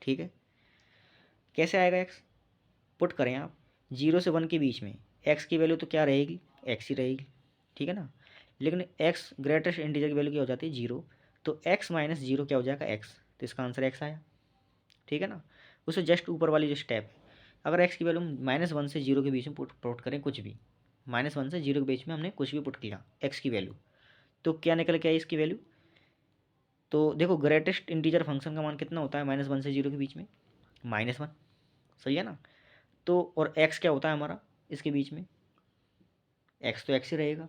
[SPEAKER 1] ठीक है, कैसे आएगा x, पुट करें आप जीरो से 1 के बीच में, x की वैल्यू तो क्या रहेगी, x ही रहेगी। ठीक है ना, लेकिन x ग्रेटेस्ट इंटीजर की वैल्यू क्या हो जाती है, जीरो, तो x माइनस जीरो क्या हो जाएगा, x, तो इसका आंसर x आया। ठीक है ना, उससे जस्ट ऊपर वाली जो स्टेप है, अगर x की वैल्यू -1 से जीरो के बीच में पुट करें, कुछ भी -1 से जीरो के बीच में हमने कुछ भी पुट किया x की वैल्यू, तो क्या निकल के आई इसकी वैल्यू। तो देखो ग्रेटेस्ट इंटीजर फंक्शन का मान कितना होता है -1 से जीरो के बीच में, -1, सही है ना। तो और x क्या होता है हमारा इसके बीच में, x तो x ही रहेगा।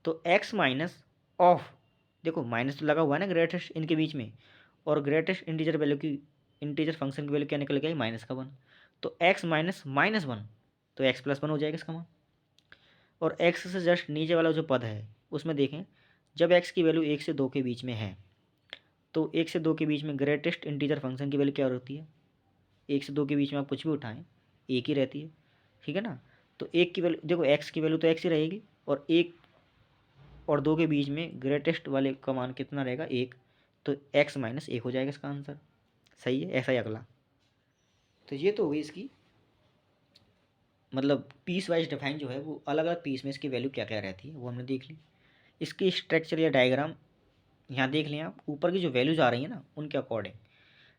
[SPEAKER 1] तो x माइनस ऑफ, देखो माइनस तो लगा हुआ है ना ग्रेटेस्ट इनके बीच में, और ग्रेटेस्ट इंटीजर वैल्यू की, इंटीजर फंक्शन की वैल्यू क्या निकल गई, -1, तो x माइनस -1, तो x प्लस 1 हो जाएगा इसका मान। और x से जस्ट नीचे वाला जो पद है उसमें देखें, जब x की वैल्यू 1 से 2 के बीच में है तो 1 से 2 के बीच में ग्रेटेस्ट इंटीजर फंक्शन की वैल्यू क्या होती है, 1 से 2 के बीच में आप कुछ भी उठाएं एक ही रहती है। ठीक है ना, तो एक की वैल्यू देखो, x की वैल्यू तो x ही रहेगी, और एक और दो के बीच में ग्रेटेस्ट वाले का मान कितना रहेगा, एक, तो x माइनस 1 हो जाएगा इसका आंसर। सही है, ऐसा ही अगला। तो ये तो हुई इसकी, मतलब पीस वाइज डिफाइन जो है वो अलग अलग पीस में इसकी वैल्यू क्या क्या रहती है वो हमने देख ली। इसकी स्ट्रक्चर या डायग्राम यहाँ देख लें आप, ऊपर की जो वैल्यूज आ रही है ना उनके अकॉर्डिंग,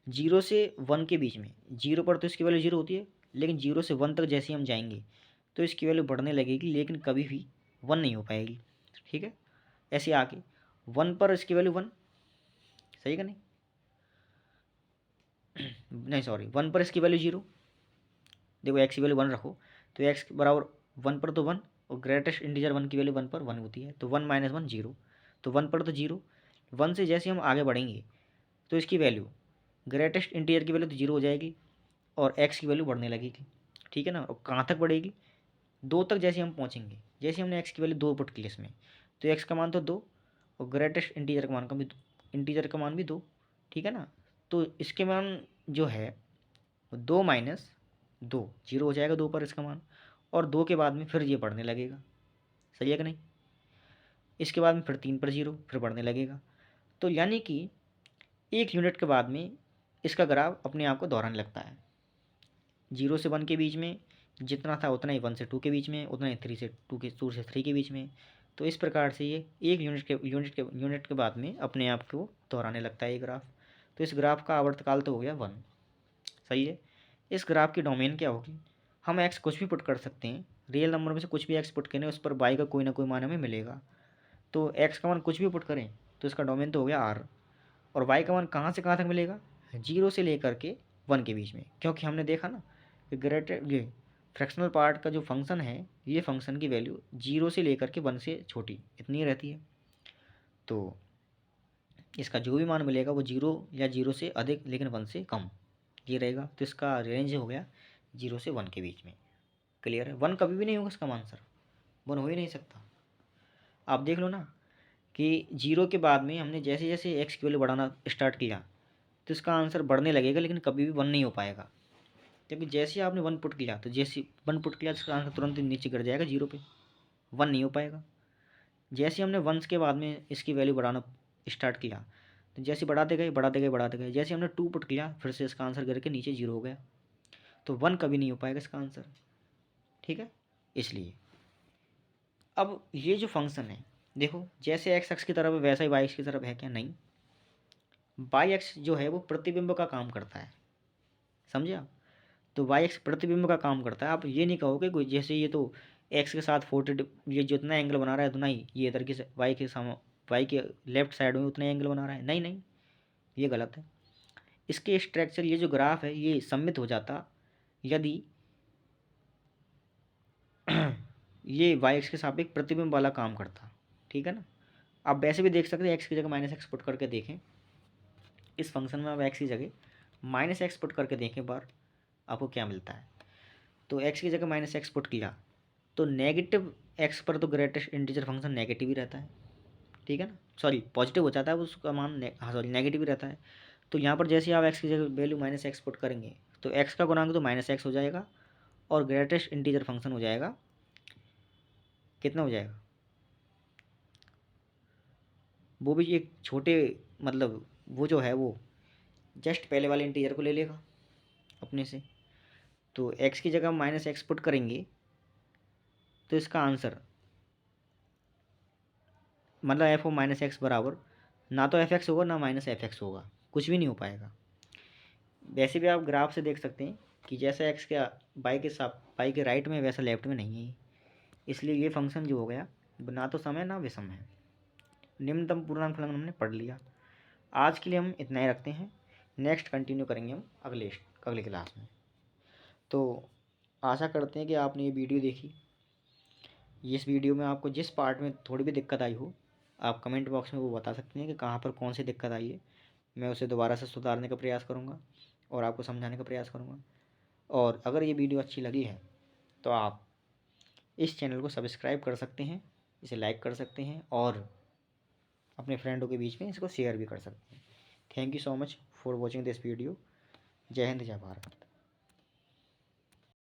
[SPEAKER 1] जीरो से 1 के बीच में, जीरो पर तो इसकी वैल्यू जीरो होती है, लेकिन जीरो से 1 तक जैसे हम जाएंगे तो इसकी वैल्यू बढ़ने लगेगी, लेकिन कभी भी 1 नहीं हो पाएगी। ठीक है, ऐसे आके 1 पर इसकी वैल्यू 1, सही का नहीं नहीं सॉरी, 1 पर इसकी वैल्यू जीरो, देखो x की वैल्यू 1 रखो, तो x बराबर 1 पर तो 1, और ग्रेटेस्ट इंटीजर 1 की वैल्यू 1 पर 1 होती है, तो 1 माइनस 1 जीरो, तो 1 पर तो जीरो, 1 से जैसे हम आगे बढ़ेंगे तो इसकी वैल्यू, ग्रेटेस्ट इंटीजर की वैल्यू तो जीरो हो जाएगी और x की वैल्यू बढ़ने लगेगी। ठीक है ना, और कहाँ तक बढ़ेगी, 2 तक जैसे हम पहुँचेंगे, जैसे हमने x की वैल्यू 2 पुट की इसमें, तो x का मान तो 2, और ग्रेटेस्ट इंटीजर का मान का भी, इंटीजर का मान भी 2। ठीक है ना, तो इसके मान जो है 2 माइनस 2 जीरो हो जाएगा 2 पर इसका मान, और 2 के बाद में फिर ये बढ़ने लगेगा, सही है कि नहीं। इसके बाद में फिर 3 पर जीरो, फिर बढ़ने लगेगा। तो यानी कि 1 यूनिट के बाद में इसका ग्राफ अपने आप को दोहराने लगता है। 0 से 1 के बीच में जितना था उतना ही 1 से 2 के बीच में, उतना ही 2 से 3 के बीच में। तो इस प्रकार से ये 1 यूनिट के बाद में अपने आप को दोहराने लगता है ये ग्राफ। तो इस ग्राफ का आवर्तकाल तो हो गया 1, सही है। इस ग्राफ की डोमेन क्या होगी, हम x कुछ भी पुट कर सकते हैं, रियल नंबर में से कुछ भी x पुट करें उस पर y का कोई ना कोई मान हमें मिलेगा। तो x का मान कुछ भी पुट करें तो इसका डोमेन तो हो गया r, और y का मान कहाँ से कहाँ तक मिलेगा, 0 से लेकर के 1 के बीच में, क्योंकि हमने देखा ना कि ग्रेटेड ये फ्रैक्शनल पार्ट का जो फंक्शन है, ये फंक्शन की वैल्यू 0 से लेकर के 1 से छोटी इतनी रहती है। तो इसका जो भी मान मिलेगा वो 0 या 0 से अधिक लेकिन 1 से कम ये रहेगा। तो इसका रेंज हो गया 0 से 1 के बीच में। क्लियर है, 1 कभी भी नहीं होगा इसका आंसर, 1 हो ही नहीं सकता। आप देख लो ना कि 0 के बाद में हमने जैसे जैसे x की वैल्यू बढ़ाना स्टार्ट किया तो इसका आंसर बढ़ने लगेगा, लेकिन कभी भी 1 नहीं हो पाएगा, क्योंकि जैसे ही आपने 1 पुट किया तो जैसे 1 पुट किया इसका आंसर तुरंत ही नीचे गिर जाएगा 0 पे, 1 नहीं हो पाएगा। जैसे हमने 1 के बाद में इसकी वैल्यू बढ़ाना स्टार्ट किया तो जैसे बढ़ाते गए बढ़ाते गए बढ़ाते गए, जैसे हमने 2 पुट किया फिर से इसका आंसर गिर के नीचे 0 हो गया, तो 1 कभी नहीं हो पाएगा इसका आंसर। ठीक है, इसलिए अब ये जो फंक्शन है देखो, जैसे एक्स एक्स की तरफ है वैसा ही वाई एक्स की तरफ है क्या, नहीं, वाई एक्स जो है वो प्रतिबिंब का काम करता है, समझे आप। तो वाई एक्स प्रतिबिंब का काम करता है, आप ये नहीं कहोगे कोई जैसे ये तो एक्स के साथ 40, ये जितना एंगल बना रहा है उतना ही ये इधर की वाई के लेफ्ट साइड में उतना एंगल बना रहा है, नहीं नहीं, ये गलत है। इसके स्ट्रक्चर ये जो ग्राफ है ये सम्मित हो जाता यदि ये वाई एक्स के सापेक्ष प्रतिबिंब वाला काम करता। ठीक है ना, आप वैसे भी देख सकते हैं एक्स की जगह -x पुट करके देखें इस फंक्शन में आप एक्स की जगह माइनस एक्स पुट करके देखें बार आपको क्या मिलता है। तो एक्स की जगह माइनस एक्स पुट किया तो नेगेटिव एक्स पर तो ग्रेटेस्ट इंटीजर फंक्शन नेगेटिव ही रहता है, ठीक है ना, सॉरी पॉजिटिव हो जाता है उसका मान, हाँ सॉरी नेगेटिव ही रहता है। तो यहाँ पर जैसे ही आप एक्स की जगह वैल्यू माइनस एक्स पुट करेंगे तो एक्स का गुणांक तो माइनस एक्स हो जाएगा और ग्रेटेस्ट इंटीजर फंक्शन हो जाएगा, कितना हो जाएगा, वो भी एक छोटे मतलब वो जो है वो जस्ट पहले वाले इंटीजर को ले लेगा अपने से। तो एक्स की जगह माइनस एक्स पुट करेंगे तो इसका आंसर मतलब एफ ओ माइनस एक्स बराबर ना तो एफ एक्स होगा ना माइनस एफ एक्स होगा, कुछ भी नहीं हो पाएगा। वैसे भी आप ग्राफ से देख सकते हैं कि जैसा एक्स के बाई के राइट में वैसा लेफ्ट में नहीं है, इसलिए ये फंक्शन जो हो गया ना तो सम है ना विषम है। निम्नतम पूर्णांक फलन हमने पढ़ लिया। आज के लिए हम इतना ही रखते हैं, नेक्स्ट कंटिन्यू करेंगे हम अगले क्लास में। तो आशा करते हैं कि आपने ये वीडियो देखी। इस वीडियो में आपको जिस पार्ट में थोड़ी भी दिक्कत आई हो आप कमेंट बॉक्स में वो बता सकते हैं कि कहाँ पर कौन सी दिक्कत आई है, मैं उसे दोबारा से सुधारने का प्रयास करूँगा और आपको समझाने का प्रयास करूँगा। और अगर ये वीडियो अच्छी लगी है तो आप इस चैनल को सब्सक्राइब कर सकते हैं, इसे लाइक कर सकते हैं और अपने फ्रेंडों के बीच में इसको शेयर भी कर सकते हैं। Thank you so much for watching this video. जय हिंद जय भारत।